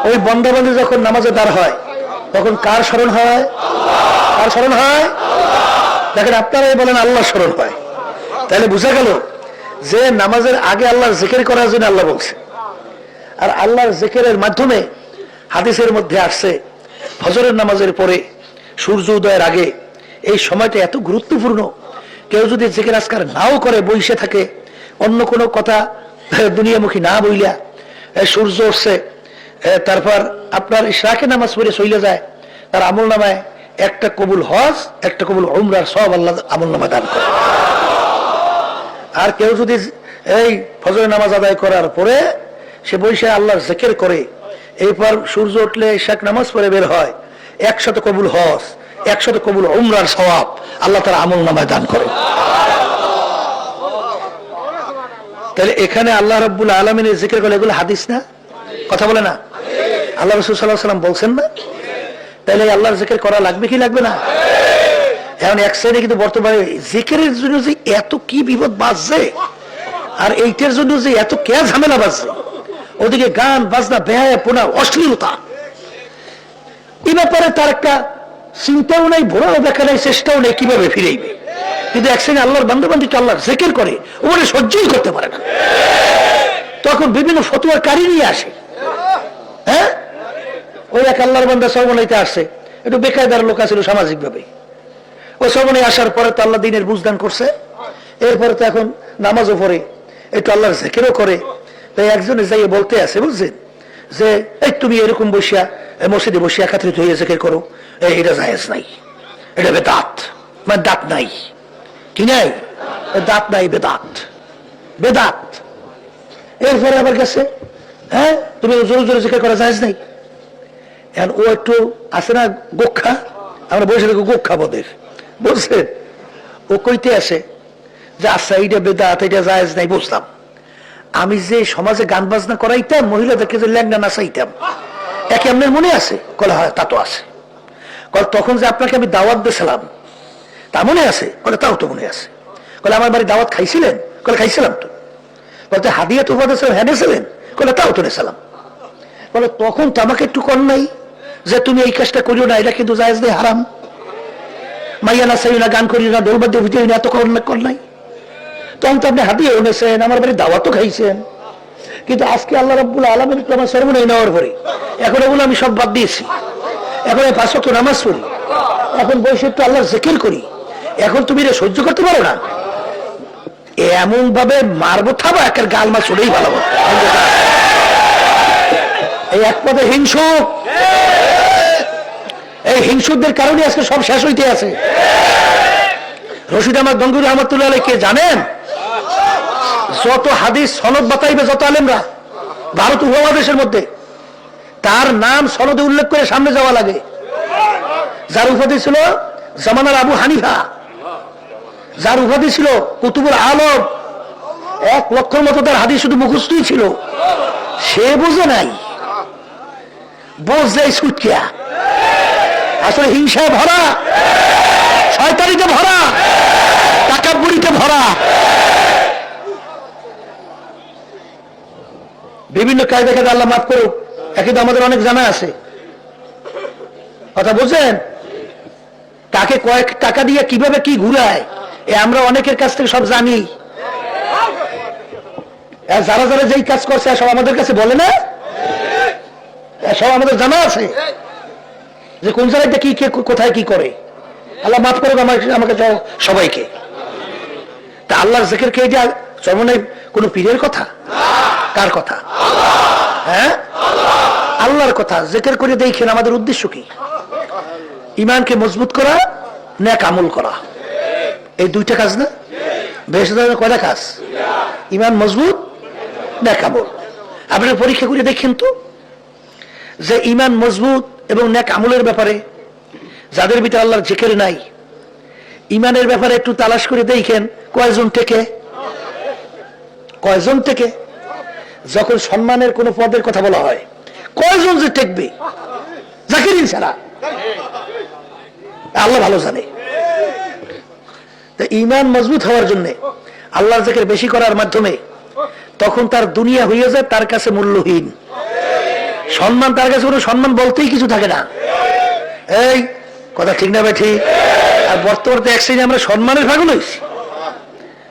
ওই বন্দাবন্দি যখন নামাজে দাঁড় হয় তখন কার স্মরণ হয়? কার স্মরণ হয়? দেখেন আপনারাই বলেন আল্লাহ স্মরণ হয়। তাহলে বোঝা গেল যে নামাজের আগে আল্লাহর জিকির করার জন্য আল্লাহ বলছে। আর আল্লাহর জিকিরের মাধ্যমে হাদিসের মধ্যে আসছে ফজরের নামাজের পরে সূর্য উদয়ের আগে এই সময়টা এত গুরুত্বপূর্ণ। কেউ যদি জিকির আজকার নাও করে, বসে থাকে, অন্য কোনো কথা দুনিয়ামুখী না বইলা, সূর্য উঠছে, তারপর আপনার ইশরাকে নামাজ পড়ে চলে যায়, তার আমল নামায় একটা কবুল হজ, একটা কবুল উমরার সব আল্লাহ আমল নামায় দান করে। আর কেউ যদি এই ফজরের নামাজ আদায় করার পরে সে বসে আল্লাহর জিকির করে, এরপর সূর্য উঠলে ইশরাক নামাজ পড়ে বের হয়, 100 কবুল হজ, 100 কবুল উমরার সওয়াব আল্লাহ তার আমল নামায় দান করে। তাহলে এখানে আল্লাহ রাব্বুল আলামিনের জিকির করলে এগুলো হাদিস না? কথা বলে না? আল্লাহ রাসূল সাল্লাল্লাহু আলাইহি ওয়াসাল্লাম বলছেন না? তাহলে আল্লাহর জিকির করা লাগবে কি লাগবে না? এখন এক সাইডে কিন্তু বর্তমানে জিকিরের জন্য যে এত কি বিপদ বাজছে, আর এইটার জন্য যে এত কে ঝামেলা বাজছে, ওদিকে গান বাজনা, বেহায়াপনা, অশ্লীলতা, এই ব্যাপারে তার একটা চিন্তাও নাই, ভোরাও দেখা নাই, চেষ্টাও নেই কিভাবে ফিরাইবে। কিন্তু এক শ্রেণী আল্লাহর বান্দাবান্দি আল্লাহর জিকির করে, ওখানে সহ্যই করতে পারে না, তখন বিভিন্ন ফতোয়ার কারি নিয়ে আসে। হ্যাঁ, ওই এক আল্লাহর বান্দা সর্বনাইতে আসছে, একটু বেকায়দার লোক আছিল সামাজিক ভাবে, ওই সর্বনাই আসার পরে তো আল্লাহ দিনের বুঝদান করছে, এরপরে তো এখন নামাজও পড়ে, একটু আল্লাহর জিকিরও করে। তাই একজনে যাইয়ে বলতে আছে, বুঝছেন, যে এই তুমি এরকম বসিয়া মসজিদে বসিয়া একত্রিত হয়ে জিকির করো, এটা জায়েজ নাই, এটা বেদাত, মানে দাঁত নাই, কি নাই, দাঁত নাই, বেদাত, বেদাত। এরপরে আবার গেছে, হ্যাঁ তুমি জোরে জোরে জিকির করা জায়েজ নাই। এখন ও একটু আছে না গোক্ষা, আমরা বসে দেখো গোক্ষা বদের, বুঝছেন, ও কইতে আসে যে আচ্ছা এইটা বেদাত, এটা জায়েজ নাই, বুঝলাম। আমি যে সমাজে গান বাজনা করাইতাম, মহিলাদেরকে যে ল্যাংড়া নাচাইতাম, একে আপনার মনে আছে? কলে হয়, তা তো আছে। কলে তখন যে আপনাকে আমি দাওয়াত দিয়েছিলাম তা মনে আছে? কলে তাও তো মনে আছে। কলে আমার বাড়ি দাওয়াত খাইছিলেন? কলে খাইছিলাম তো। বলতে হাদিয়া তো হেনেছিলেন? কলে তাও তো নেছিলাম। বলে তখন তো আমাকে একটু কর নাই যে তুমি এই কাজটা করিও না, এটা কিন্তু জায়েজ নেই, হারাম, মাইয়া নাচাইও না, গান করিও না, দৌড়বাদ্য ভিডিও না, এত কর নাই। তখন তো আপনি হাতিয়ে এনেছেন, আমার বাড়ি দাওয়াতও খাইছেন, কিন্তু আজকে আল্লাহ রাব্বুল আলামিন আমার সর্বনাই নেওয়ার পরে এখন এগুলো আমি সব বাদ দিয়েছি, এখন 5 ওয়াক্ত নামাজ পড়ি, এখন বসে একটু আল্লাহর জিকির করি, এখন তুমি এটা সহ্য করতে পারো না? এমন ভাবে মারবো, থাবা একের গাল মা চলেই ভালো। এই এক পথে হিংসুক, এই হিংসুকদের কারণে আজকে সব শেষ হইতে আছে। রশিদ আহমদ গঙ্গুর রহমতুল্লাহ আলাইহি কে জানেন? যত হাদিস সনদ বাতাইবে যত আলেমরা ভারত উপমহাদেশের মধ্যে, তার নাম সনদে উল্লেখ করে সামনে যাওয়া লাগে। যার উপাধি ছিল জামানার আবু হানিফা, যার উপাধি ছিল কুতুবুল আলম, 1 লক্ষর মতো তার হাদিস শুধু মুখস্থই ছিল, সে বোঝে নাই, বোঝে সুটকিয়া, আসলে হিংসায় ভরা, শয়তানিতে ভরা, তাকাব্বুরিতে ভরা, বিভিন্ন কায়দা কায়দা আল্লাহ মাফ করুক, কিন্তু আমাদের অনেক জানা আছে, কথা বলছেন, তাকে কয়েক টাকা দিয়ে কিভাবে কি ঘুরায় আমরা অনেকের কাছ থেকে সব জানি। যারা যারা যেই কাজ করছে সব আমাদের কাছে বলে না, সব আমাদের জানা আছে যে কোন জায়গায় কি কোথায় কি করে। আল্লাহ মাফ করুক আমাকে সবাইকে। তা আল্লাহর জিকির কে এটা চরমনে কোন পীরের কথা? কার কথা? হ্যাঁ, আল্লাহর কথা। জিকির করে দেখেন আমাদের উদ্দেশ্য কি? ইমানকে মজবুত করা, নেক আমল করা, এই দুইটা কাজ না? বেশ, কয়টা কাজ? ইমান মজবুত, নেক আমল। আপনারা পরীক্ষা করে দেখেন তো যে ইমান মজবুত এবং নেক আমলের ব্যাপারে যাদের ভিতরে আল্লাহর জিকির নাই, ইমানের ব্যাপারে একটু তালাশ করে দেখেন কয়জন থেকে যখন সম্মানের কোন পদের কথা বলা হয় কয়জন যে টেকবে জাকিরিন ছাড়া? আল্লাহ ভালো জানে। ইমান মজবুত হওয়ার জন্য আল্লাহর জিকির বেশি করার মাধ্যমে তখন তার দুনিয়া হয়ে যায় তার কাছে মূল্যহীন, সম্মান তার কাছে কোনো সম্মান বলতেই কিছু থাকে না। এই কথা ঠিক না ভাই? ঠিক। আর বর্তমানে এক শ্রেণী আমরা সম্মানের ভাগ লইছি।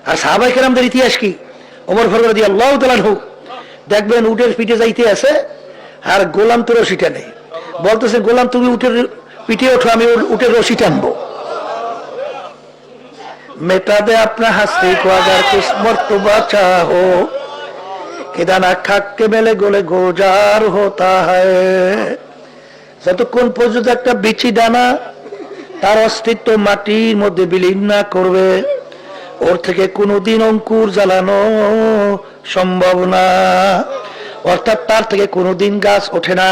আর সাহাবায়ে কেরামদের ইতিহাস কি? ওমর ফারুক রাদিয়াল্লাহু তাআলা আনহু দেখবেন উটের পিঠে যাইতে আছে আর গোলাম তো রশি টানে, বলতেছে গোলাম তুমি উটের পিঠে ওঠো, আমি উটের রশি টানবো। মেটা দে আপনা হাসতে को अगर कुछ मर्तबा चाहो কেদানা খাককে মেলে গোলে গোজার হতা হয়। যতক্ষণ পর্যন্ত একটা বিচি দানা তার অস্তিত্ব মাটির মধ্যে বিলীন না করবে, ওর থেকে কোনোদিন অঙ্কুর জ্বালানো সম্ভব না, অর্থাৎ তার থেকে কোনোদিন গাছ ওঠে না।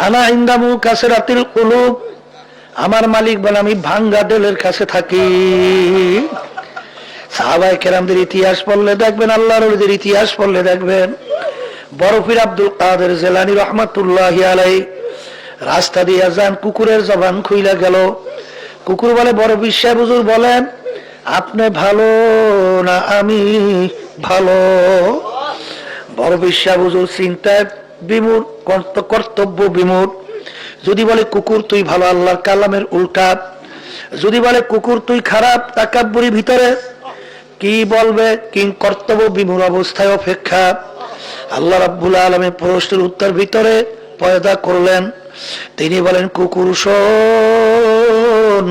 আনা ইন্দামু কাসরাতিল কুলুব, আমার মালিক বলে আমি ভাঙ্গা দিলের কাছে থাকি। সাহাবায়ে কেরামদের ইতিহাস পড়লে দেখবেন, আল্লাহর ওলিদের ইতিহাস পড়লে দেখবেন, বড় পীর আব্দুল কাদের জিলানী রাহমাতুল্লাহি আলাইহি রাস্তা দিয়ে যান, কুকুরের জবান খুইলা গেল। কুকুর বলে, বড় পীর সাহেব হুজুর বলেন আপনি ভালো না আমি ভালো? বড় পীর সাহেব হুজুর চিন্তায় বিমূঢ়, কর্তব্য বিমূঢ়। যদি বলে কুকুর তুই ভালো, আল্লাহর কালামের উল্টা। যদি বলে কুকুর তুই খারাপ, তাকাব্বুরি ভিতরে কি বলবে? কিং কর্তব্য বিমূঢ় অবস্থায় অপেক্ষা। আল্লাহ রাব্বুল আলামিন প্রশ্নের উত্তর ভিতরে পয়দা করলেন। তিনি বলেন, কুকুর শোন,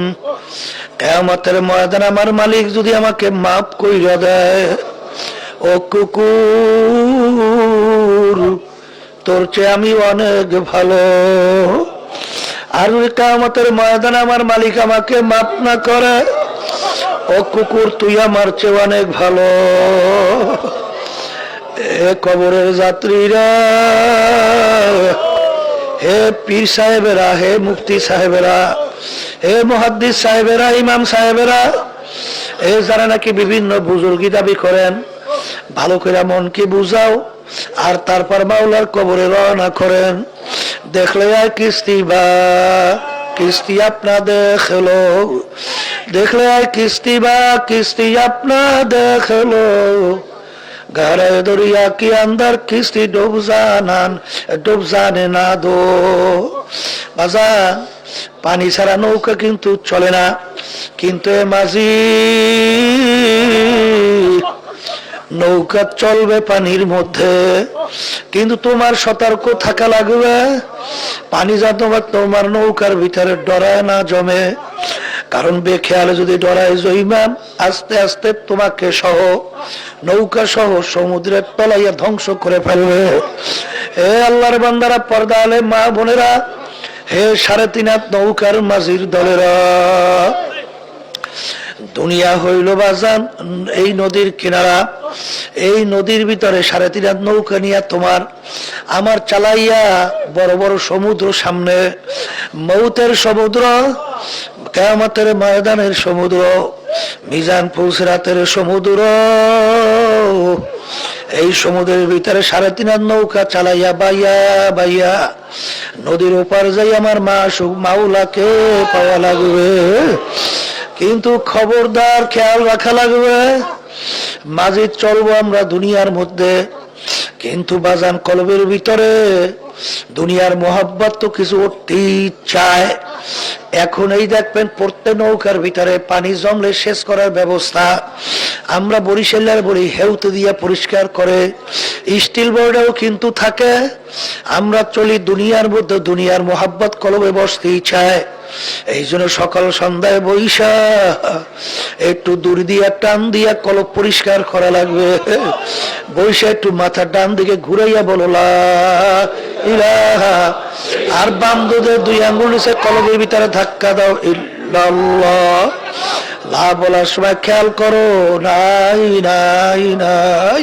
কিয়ামতের ময়দানে আমার মালিক যদি আমাকে মাফ কইরা দেয়, ও কুকুর তোর চেয়ে আমি অনেক ভালো। আর কিয়ামতের ময়দানে আমার মালিক আমাকে মাফ না করে, ও কুকুর তুই আমার চেয়ে অনেক ভালো। এ কবরের যাত্রীরা, হে পীর সাহেবেরা, হে মুফতি সাহেবেরা, হে মুহাদ্দিস সাহেবেরা, ইমাম সাহেবেরা, এ যারা নাকি বিভিন্ন বুজুর্গি দাবি করেন, ভালো করে মনকে বুঝাও আর তারপর মাওলার কবরে রওনা করেন। দেখলে আর কিস্তি বা কিস্তি আপনা দেখলো, দেখলে আর কিস্তি বা কিস্তি আপনা দেখলো, ঘরে দরিয়া কি अंदर किस्ती डूब जाने ना दो। বাজান, পানি ছাড়া নৌকা কিন্তু চলে না, কিন্তু এ মাঝি নৌকা চলবে পানির মধ্যে, কিন্তু তোমার সতর্ক থাকা লাগবে পানি যাতে তোমার নৌকার ভিতরে ডরায় না জমে। কারণ বেখেয়ালে যদি ডরায় জইমান, আস্তে আস্তে তোমাকে সহ নৌকা সহ সমুদ্রের তলাইয়া ধ্বংস করে ফেলবে। হে আল্লাহর বান্দারা, পর্দা আলে মা বোনেরা, হে 3.5 হাত নৌকার মাঝির দলেরা, দুনিয়া হইল বাজান এই নদীর কিনারা। এই নদীর ভিতরে 3.5 হাত নৌকা নিয়ে তোমার আমার চালাইয়া বড় বড় সমুদ্র সামনে, মৌতের সমুদ্র, কিয়ামতের ময়দানের সমুদ্র, মিজান পুলসিরাতের সমুদ্র। এই সমুদ্রের ভিতরে 3.5 হাত নৌকা চালাইয়া বাইয়া বাইয়া নদীর ওপার যাই আমার মাওলাকে পাওয়া লাগবে। কিন্তু খবরদার খেয়াল রাখা লাগবে, মাঝে চলবো আমরা দুনিয়ার মধ্যে, কিন্তু বাজান কলবের ভিতরে দুনিয়ার মোহাব্বত তো কিছু উঠতেই চায়। এখন এই দেখবেন প্রত্যেক নৌকার ভিতরে পানি জমলে শেষ করার ব্যবস্থা আমরা বরিশালের বলি হেউতে দিয়া পরিষ্কার করে, স্টিল বোর্ডেও কিন্তু থাকে। আমরা চলি দুনিয়ার মধ্যে, দুনিয়ার মোহাব্বত কলবে বসতেই চায়। এই জন্য সকাল সন্ধ্যায় বৈশা একটু দূর দিয়া টান দিয়া কলব পরিষ্কার করা লাগবে। বৈশা একটু মাথা ডান দিকে ঘুরাইয়া বলো লা ইলাহা, আর বাম দুধের দুই আঙ্গুল নিচে কলবের ভিতরে ধাক্কা দাও ইল্লাল্লাহ। লা বলার সময় খেয়াল করো নাই নাই নাই,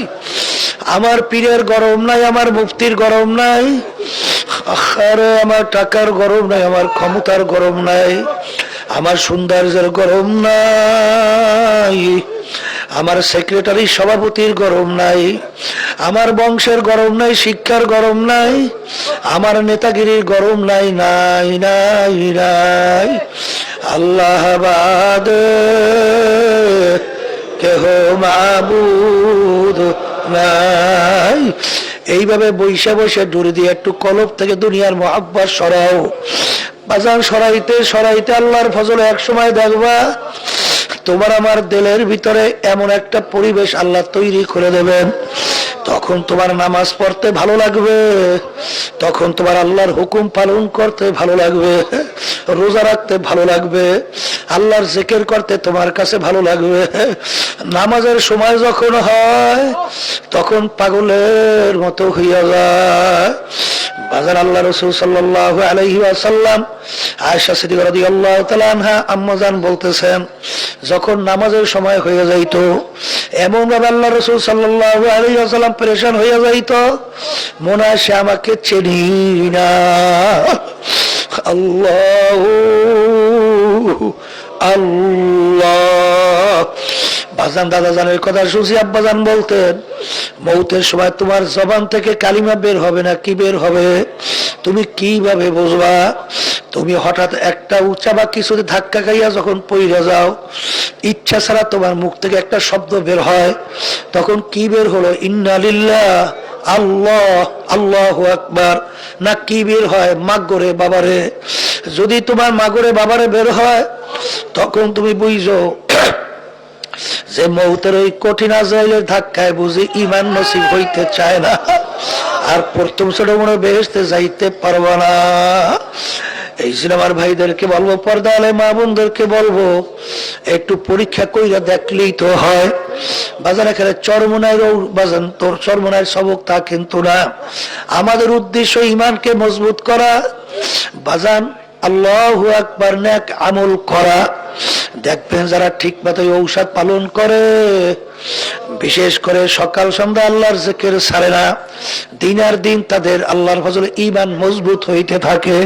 আমার পীরের গরম নাই, আমার মুফতির গরম নাই, আরে আমার টাকার গরম নাই, আমার ক্ষমতার গরম নাই, আমার সৌন্দর্যের গরম নাই, আমার সেক্রেটারি সভাপতির গরম নাই, আমার বংশের গরম নাই, শিক্ষার গরম নাই, আমার নেতাগিরির গরম নাই, নাই নাই নাই, আল্লাহ বাদে কেহ মাবুদ নাই। এইভাবে বৈশা বসে ডুরি দিয়ে একটু কলব থেকে দুনিয়ার মহাব্বত সরাও। বাজান সরাইতে সরাইতে আল্লাহর ফজলে এক সময় দেখবা তোমার আমার দিলের ভিতরে এমন একটা পরিবেশ আল্লাহ তৈরি করে দেবেন, তখন তোমার নামাজ পড়তে ভালো লাগবে, তখন তোমার আল্লাহর হুকুম পালন করতে ভালো লাগবে, রোজা রাখতে ভালো লাগবে, আল্লাহর জিকির করতে তোমার কাছে ভালো লাগবে। নামাজের সময় যখন হয় তখন পাগলের মতো হইয়া যায়। বাজার আল্লাহ রাসূল সাল্লাল্লাহু আলাইহি ওয়াসাল্লাম আয়েশা সিদ্দিকা রাদিয়াল্লাহু তাআলা আনহা আম্মাজান বলতেছেন, যখন নামাজের সময় হয়ে যাইত এমন ভাবে আল্লাহ রাসূল সাল্লাল্লাহু আলাইহি ওয়াসাল্লাম পেরেশান হয়ে যাইত, মনে হয় সে আমাকে চেনি না। আল্লাহু আল্লাহ। বাজান দাদাজানের কথা শুনছি, আব্বাজান বলতেন মৌতের সময় তোমার জবান থেকে কালিমা বের হবে না, কি বের হবে তুমি কিভাবে বুঝবা? তুমি হঠাৎ একটা উঁচা বা কিছুতে ধাক্কা খাইয়া যখন পইরা যাও, ইচ্ছা ছাড়া তোমার মুখ থেকে একটা শব্দ বের হয়, তখন কি বের হলো? ইন্না লিল্লাহ, আল্লাহ, আল্লাহু আকবার, না কি বের হয়? মাগরে বাবারে। যদি তোমার মাগরে বাবারে বের হয় তখন তুমি বুঝো যে মৌতের ওই কঠিন আজরাইলের ধাক্কায় বুঝি ইমান নসিব হইতে চায় না, আর প্রথম ছোট মনে বেহেশতে যাইতে পারবা না। এই সিনেমার ভাইদেরকে বলবো, পর্দা আলে মা বোনদেরকে বলবো, একটু পরীক্ষা কইরা দেখলেই তো হয়। বাজার এখানে চরমনায় বাজান তোর চরমনায় সবক তা কিন্তু না, আমাদের উদ্দেশ্য ইমানকে মজবুত করা। বাজান আল্লাহু আকবার, নেক আমল করা। দেখবেন যারা ঠিক মতো ঔষধ পালন করে, বিশেষ করে সকাল সন্ধ্যা আল্লাহর জিকির ছাড়ে না, দিন আর দিন তাদের আল্লাহর ফজলে ঈমান মজবুত হইতে থাকে।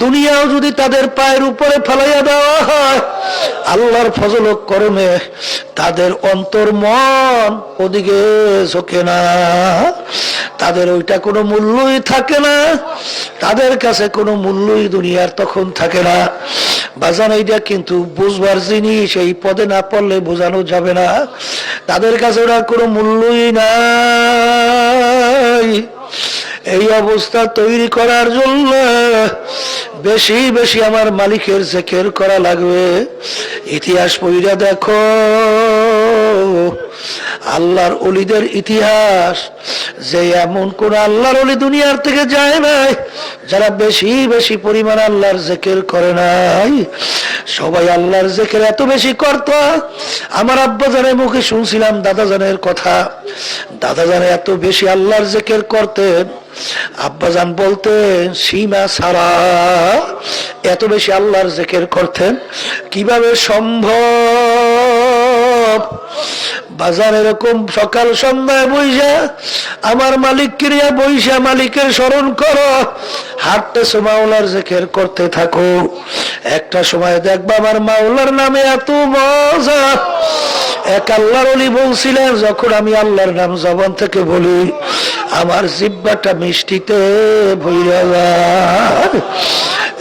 দুনিয়াও যদি তাদের পায়ের উপরে ফেলাইয়া দেওয়া হয়, আল্লাহর ফজল করমে তাদের অন্তর মন ওদিকে ঝোঁকে না, তাদের ওইটা কোনো মূল্যই থাকে না, তাদের কাছে কোনো মূল্যই দুনিয়ার তখন থাকে না। বাজান এইটা কিন্তু বুঝবার জিনিস, এই পদে না পড়লে বোঝানো যাবে না, তাদের কাছে ওরা কোনো মূল্যই নাই। এই অবস্থা তৈরি করার জন্য বেশি বেশি আমার মালিকের জিকির করা লাগবে। ইতিহাস পড়িয়া দেখো, আল্লাহর ওলিদের ইতিহাস, যে এমন কোন আল্লাহর ওলি দুনিয়ার থেকে যায় নাই যারা বেশি বেশি পরিমাণ আল্লাহর জিকির করে নাই। সবাই আল্লাহর জিকির এত বেশি করত। আমার আব্বা জানের মুখে শুনছিলাম দাদা জানের কথা, দাদা জানে এত বেশি আল্লাহর জিকির করতেন, আব্বাজান বলতেন সীমা ছাড়া এত বেশি আল্লাহর জিকির করতেন, কিভাবে সম্ভব? বাজার এরকম সকাল সন্ধ্যায় বইসা আমার মালিক ক্রিয়া বইসা মালিকের স্মরণ করো, হাঁটতেছো মাওলার জিকির করতে থাকো। একটা সময় দেখবা আমার মাওলার নামে এত মজা। এক আল্লাহর ওলি বলছিলেন, যখন আমি আল্লাহর নাম জবান থেকে বলি আমার জিহ্বাটা মিষ্টিতে ভইরা যায়।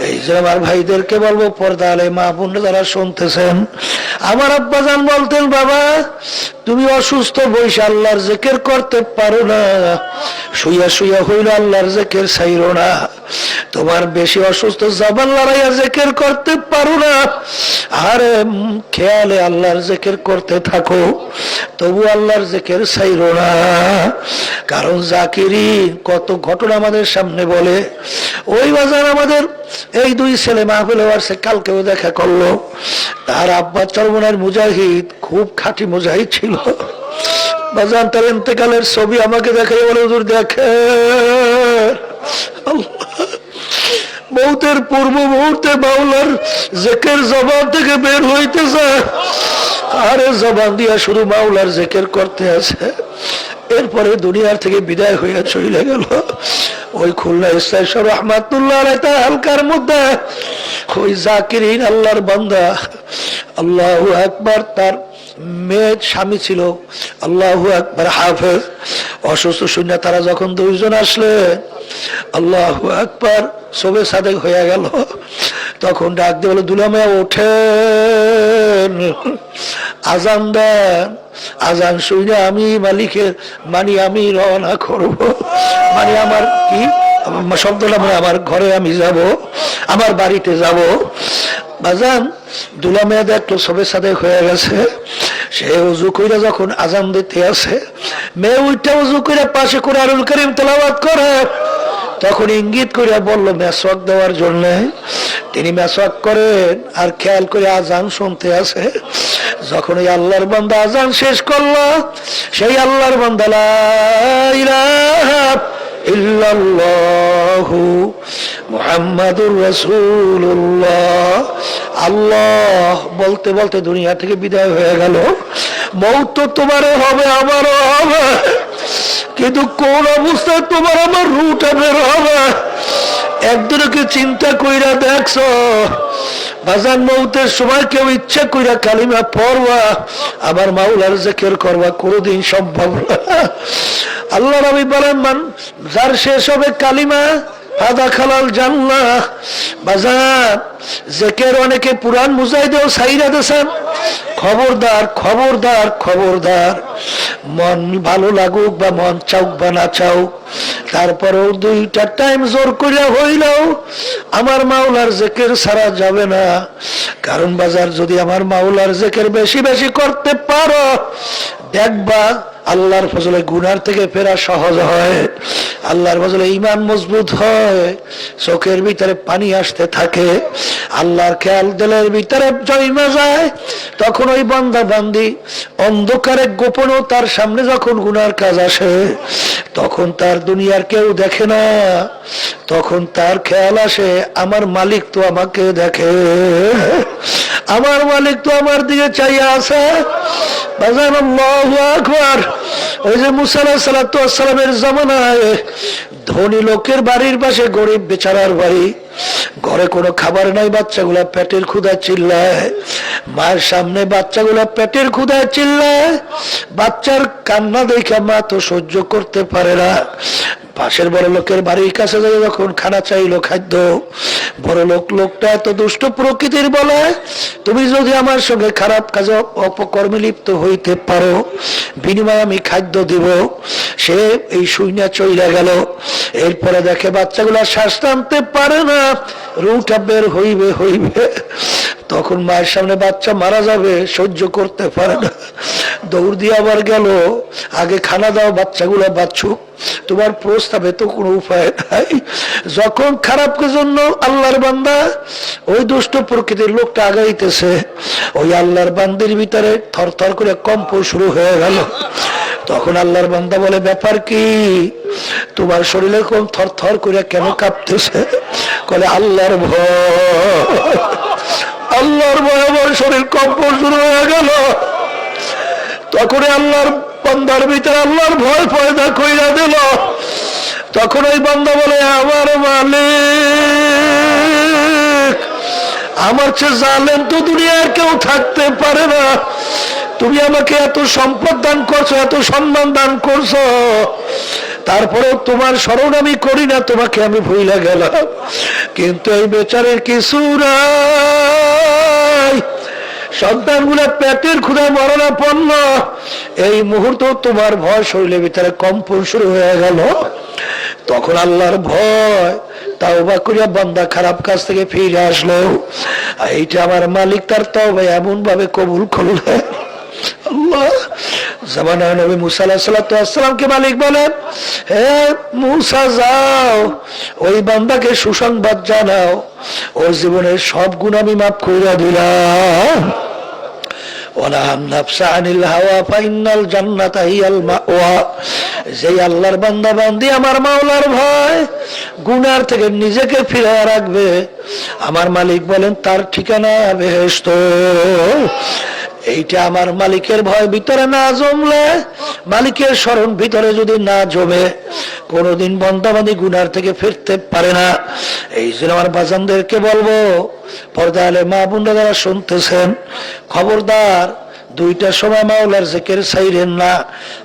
এই যে আমার ভাইদেরকে বলবো, পর্দা আলে মা বোন যারা শুনতেছেন, আমার আব্বাজান বলতেন বাবা তুমি অসুস্থ বইসা আল্লাহর জিকির করতে পারো না, শুইয়া শুইয়া হইল আল্লাহর জিকির ছাইরো না। তোমার বেশি অসুস্থ জবান লড়াইয়া জিকির করতে পারো না, আরে খেয়ালে আল্লাহর জিকির করতে থাকো, তবু আল্লাহর জিকির ছাইরো না। কারণ জাকিরিন কত ঘটনা আমাদের সামনে বলে। ওই বাজার আমাদের এই দুই ছেলে মাহফিলে আসছে, কালকেও দেখা করলো। তার আব্বা চরমনার মুজাহিদ, খুব খাঁটি মুজাহিদ ছিল। বাজান তার ইন্তেকালের ছবি আমাকে দেখাই বলে, হুজুর দেখে মৌতের পূর্ব মুহূর্তে মাওলার জিকির জবান থেকে বের হইতেছে, আরে জবান দিয়া শুধু মাওলার জিকির করতে আছে। এরপরে দুনিয়ার থেকে বিদায় হইয়া চলে গেল। ওই খুলনা ইসলাম রহমাতুল্লাহ হালকার মধ্যে ওই জাকিরিন আল্লাহর বান্দা, আল্লাহু আকবার, তার মেয়ে স্বামী ছিল আল্লাহু আকবার হাফেজ। অসুস্থ শূন্য তারা যখন দুইজন আসলে আল্লাহু আকবার সবে সাদেক হয়ে গেল, তখন ডাক দিয়ে বলে, দুলামিয়া ওঠেন, আজান দেন। আজান শুনে আমি মালিকের আমি রওনা করব, আমার কি শব্দটা আমার ঘরে আমি যাব, আমার বাড়িতে যাব। বাজান দুলা মেয়ে দেখলো সবে সাদেক হয়ে গেছে। সে উজু কইরা যখন আজান দিতে আছে, মেয়ে উইটা উজু কইরা পাশে কুরআনুল কারীম তেলাওয়াত করে, তখন ইঙ্গিত করে বলল মেসওয়াক দেওয়ার জন্য। তিনি মেসওয়াক করেন আর খেয়াল করে আজান শুনতে আছে। যখন ওই আল্লাহর বান্দা আজান শেষ করলো, সেই আল্লাহর বান্দা লা ইলাহা ইল্লাল্লাহু মুহাম্মাদুর রাসূলুল্লাহ আল্লাহ বলতে বলতে দুনিয়া থেকে বিদায় হয়ে গেল। মওত তো তোমারও হবে, আমারও হবে, কিন্তু কোন অবস্থায় তোমার আমার রুটা বের হবে একদিনকে চিন্তা কইরা দেখছো? বাজান মৌতের সময় কেউ ইচ্ছা কইরা কালিমা পড়বা, আবার মাওলার জিকির করবা, কোনদিন সম্ভব না। আল্লাহ নবী বলেন, মান যার শেষ হবে কালিমা আদা খালাল জান্নাহ। বাজান জিকির অনেকে পুরান মুজাহিদেও সাইরা দেন। খবরদার খবরদার খবরদার, মন ভালো লাগুক বা মন চাউক বা না চাউক, তারপরেও দুইটা টাইম জোর করিয়া হইলেও আমার মাওলার জিকির ছাড়া যাবে না। কারণ বাজার যদি আমার মাওলার জিকির বেশি বেশি করতে পারো, দেখবা আল্লাহর ফজলে গুনার থেকে ফেরা সহজ হয়, আল্লাহর ফজলে ঈমান মজবুত হয়, চোখের ভিতরে পানি আসতে থাকে, আল্লাহর খেয়াল দিলের ভিতরে জন্মে যায়। তখন ওই বান্দা বান্দি অন্ধকারে গোপনও তার সামনে যখন গুনার কাজ আসে, তখন তার দুনিয়ার কেউ দেখে না, তখন তার খেয়াল আসে আমার মালিক তো আমাকে দেখে, আমার মালিক তো আমার দিকে চাইয়া আছে। বাজান আল্লাহু আকবার। ওই যে মুসা আলাইহিস সালাতু ওয়াস সালামের জামানায় ধনী লোকের বাড়ির পাশে গরিব বেচারার বাড়ি, ঘরে কোনো খাবার নাই, বাচ্চাগুলা পেটের ক্ষুধা চিল্লায়, মায়ের সামনে বাচ্চাগুলা পেটের ক্ষুধা চিল্লায়, বাচ্চার কান্না দেখে মা তো সহ্য করতে পারে না। পাশের বড় লোকের বাড়ির কাছে যাই যখন খানা চাইলো খাদ্য, বড় লোকটা এত দুষ্ট প্রকৃতির বলে, তুমি যদি আমার সঙ্গে খারাপ কাজে অপকর্মে লিপ্ত হইতে পারো, বিনিময়ে আমি খাদ্য দিব। সে এই শুইনা চইলা গেল। এরপরে দেখে বাচ্চাগুলা শ্বাস টানতে পারে না, রুটা বের হইবে হইবে। তখন মায়ের সামনে বাচ্চা মারা যাবে, সহ্য করতে পারে না, দৌড় দিয়ে আবার গেল, আগে খানা দাও, বাচ্চাগুলা বাচ্চুক, তোমার প্রস্তাবে তো কোনো উপায় নাই। যখন খারাপের জন্য আল্লাহর বান্দা ওই দুষ্ট প্রকৃতির লোকটা আগাইতেছে, ওই আল্লাহর বান্দির ভিতরে থর থর করে কম্প শুরু হয়ে গেল। তখন আল্লাহর বান্দা বলে, ব্যাপার কি, তোমার শরীরে কোন থর থর করে কেন কাঁপতেছে? বলে আল্লাহর ভয়, আল্লাহর ভয় আমার শরীর কম্প শুরু হয়ে গেল। তখন আল্লাহর বান্দার ভিতরে আল্লাহর ভয় পয়দা কইরা দিল। তখন ওই বান্দা বলে, আমার মালিক, আমার চেয়ে জালেম তো দুনিয়ার কেউ থাকতে পারে না। তুমি আমাকে এত সম্পদ দান করছো, এত সম্মান দান করছো, তারপরেও তোমার স্মরণ আমি করি না, তোমাকে আমি ভুলে গেলাম। কিন্তু এই বেচারের কিছু নাই, সন্তানগুলো পেটের ক্ষুধায় মরণাপন্ন, এই মুহূর্তে তোমার ভয় শরীরের ভিতরে কম্পন শুরু হয়ে গেল। তখন আল্লাহর ভয় তাওবা করিয়া বান্দা খারাপ কাজ থেকে ফিরে আসলো। এইটা আমার মালিক তার তওবা এমন ভাবে কবুল করলেন। আল্লাহ জামানায় নবী মুসা আলাইহিস সালাতু ওয়াস সালামকে মালিক বলেন, হে মুসা যাও ওই বান্দাকে সুসংবাদ জানাও, ওর জীবনের সব গুনাহ আমি মাফ কইরা দিলাম। যে আল্লাহর বান্দা বান্দি আমার মাওলার ভয় গুনার থেকে নিজেকে ফিরিয়ে রাখবে, আমার মালিক বলেন তার ঠিকানা বেহেশত। এইটা আমার মালিকের ভয় ভিতরে না জমলে, মালিকের স্মরণ ভিতরে যদি না জমে, কোনদিন বান্দাবান্দি গুনার থেকে ফিরতে পারে না। এই জন্য আমার বাজানদেরকে বলবো, পর্দা আলে মা বোনরা যারা শুনতেছেন, খবরদার দুইটার সময় মাওলার জিকির ছাইরেন না।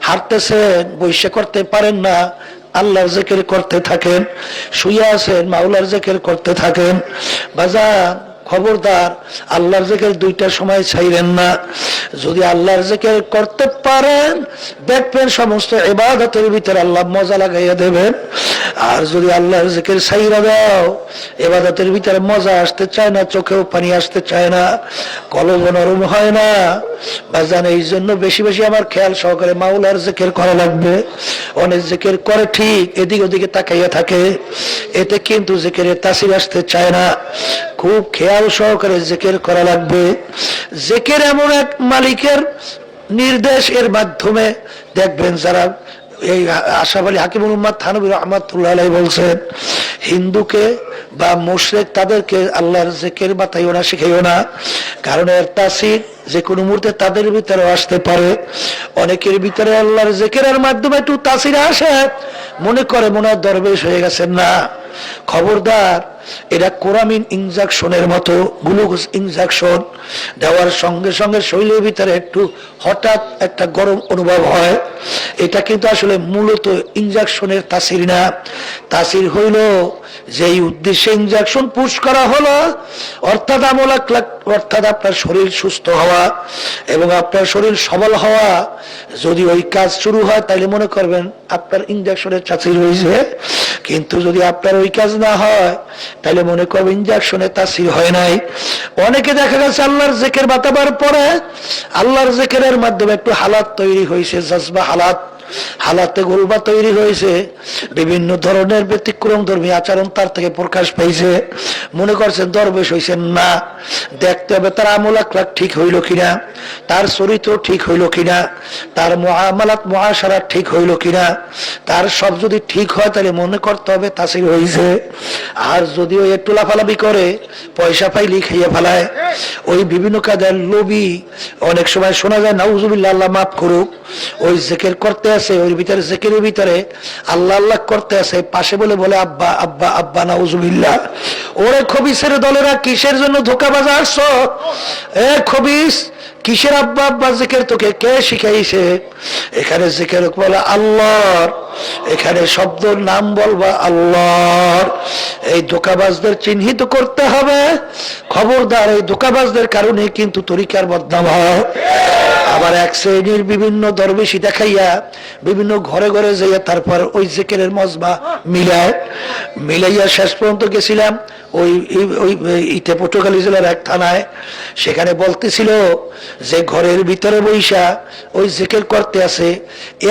হাঁটতেছেন, বৈশা করতে পারেন না, আল্লাহর জিকির করতে থাকেন। শুয়ে আছেন, মাওলার জিকির করতে থাকেন। বাজান খবরদার আল্লাহর জিকির দুইটার সময় ছাইরেন না। যদি আল্লাহর জিকির করতে পারেন, দেখবেন সমস্ত ইবাদতের ভিতরে আল্লাহ মজা লাগাইয়া দেবেন। আর যদি আল্লাহর জিকির ছাইরা দাও, ইবাদতের ভিতরে মজা আসতে চায় না, চোখেও পানি আসতে চায় না, কলব নরম হয় না। বাজান এই জন্য বেশি বেশি আমার খেয়াল সহকারে মাওলার জিকির করা লাগবে। অনেক জিকির করে ঠিক, এদিক ওদিকে তাকাইয়া থাকে, এতে কিন্তু জিকিরের তাসির আসতে চায় না। খুব খেয়াল সহকারে জিকির করা লাগবে। জিকির এমন এক মালিকের নির্দেশ, এর মাধ্যমে দেখবেন যারা এই আশরাফ আলী হাকিমুল উম্মাত থানভী রাহমাতুল্লাহ আলাইহি বলছেন, হিন্দুকে বা মুশরিক তাদেরকে আল্লাহর জিকির বাতাইও না, শিখাইও না, কারণ এর তাসির যে কোনো মুহূর্তে তাদের ভিতরে আসতে পারে। অনেকের ভিতরে আল্লাহর জিকিরের মাধ্যমে একটু তাসির আসে, মনে করে মনে হয় দরবেশ হয়ে গেছেন। না, খবরদার, এটা কোরামিন ইনজেকশনের মতো, গ্লুকোজ ইনজেকশন দেওয়ার সঙ্গে সঙ্গে শরীরের ভিতরে একটু হঠাৎ একটা গরম অনুভব হয়। এটা কিন্তু আসলে মূলত ইনজেকশনের তাসির না। তাসির হইল যেই উদ্দেশ্যে ইনজেকশন পুশ করা হলো, অর্থাৎ অর্থাৎ আপনার শরীর সুস্থ হওয়া এবং আপনার শরীর সবল হওয়া, যদি ওই কাজ শুরু হয় তাহলে মনে করবেন আপনার ইনজেকশনের তাসির হয়েছে। কিন্তু যদি আপনার ওই কাজ না হয় তাহলে মনে করবেন ইনজেকশনের তাসির হয় নাই। অনেকে দেখা গেছে আল্লাহর জিকির বাতাবার পরে আল্লাহর জিকিরের মাধ্যমে একটু হালাত তৈরি হয়েছে, জজবা হালাতে গোলবা তৈরি হয়েছে, বিভিন্ন ধরনের ব্যতিক্রম ধর্মী আচরণ তার থেকে প্রকাশ পাইছে, মনে করছেন দরবেশ হয়েছেন। না, দেখতে হবে তার আমল আখলাক ঠিক হইল কিনা, তার চরিত্র ঠিক হইল কিনা, তার মুআমালাত মুআশারাত ঠিক হইল কিনা। তার সব যদি ঠিক হয় তাহলে মনে করতে হবে তাসির হয়েছে। আর যদি ওই একটু লাফালাফি করে, পয়সা পাইলি খাইয়ে ফেলায়, ওই বিভিন্ন কাজের লোভী, অনেক সময় শোনা যায় নাউজুবিল্লাহ, আল্লাহ মাফ করুক, ওই জিকির করতে আছে, ওই ভিতরে জিকিরের ভিতরে আল্লাহ আল্লাহ করতে আছে, পাশে বলে বলে আব্বা আব্বা আব্বা, নাউজুবিল্লাহ। ওরে খবিসের দলেরা কিসের জন্য ধোঁকাবাজ আসছো? এ খবিস, কিসের আব্বা আব্বা জিকির তোকে কে শিখাইছে? এখানে জিকির বলে আল্লাহর, এখানে শব্দ নাম বলবা আল্লাহর। এই ধোঁকাবাজদের চিহ্নিত করতে হবে। খবরদার, এই ধোঁকাবাজদের কারণে কিন্তু তরিকার বদনাম হয়। আবার এক শ্রেণীর বিভিন্ন দরবেশি দেখাইয়া বিভিন্ন ঘরে ঘরে যাইয়া তারপর ওই জিকিরের মজমা মিলাইয়া শেষ পর্যন্ত গেছিলাম ওই ইতে পটুয়াখালী জেলার এক থানায়। সেখানে বলতেছিল যে ঘরের ভিতরে বৈশা ওই জিকির করতে আছে,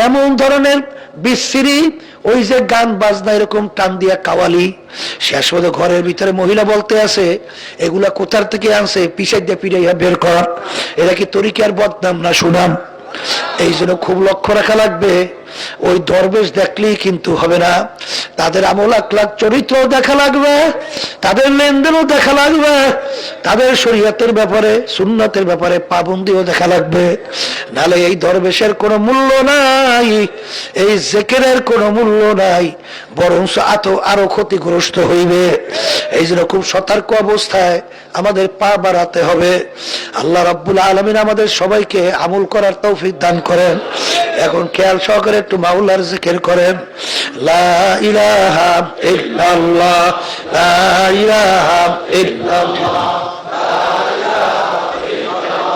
এমন ধরনের বিশ্রী ওই যে গান বাজনা এরকম টান দিয়া কাওয়ালি। শেষ পর্যন্ত ঘরের ভিতরে মহিলা বলতে আছে, এগুলা কোথার থেকে আনছে, পিছাই দিয়ে পিড়াইয়া বের কর। এরা কি তরিকার বদনাম না সুনাম? এই জন্য খুব লক্ষ্য রাখা লাগবে। ওই দরবেশ দেখলেই কিন্তু হবে না, তাদের আমল আখলাক চরিত্র দেখা লাগবে, তাদের লেনদেনও দেখা লাগবে, তাদের শরীয়তের ব্যাপারে সুন্নতের ব্যাপারে পাবন্দিও দেখা লাগবে। নালে এই দরবেশের কোনো মূল্য নাই, এই জিকিরের কোনো মূল্য নাই, বরং আরো ক্ষতিগ্রস্ত হইবে। এই জন্য খুব সতর্ক অবস্থায় আমাদের পা বাড়াতে হবে। আল্লাহ রাব্বুল আলামিন আমাদের সবাইকে আমল করার তৌফিক দান করেন। এখন খেয়াল সহকারে একটু মাওলার জিকির করেন। লা ইলাহা ইল্লাল্লাহ, লা ইলাহা ইল্লাল্লাহ, লা ইলাহা ইল্লাল্লাহ।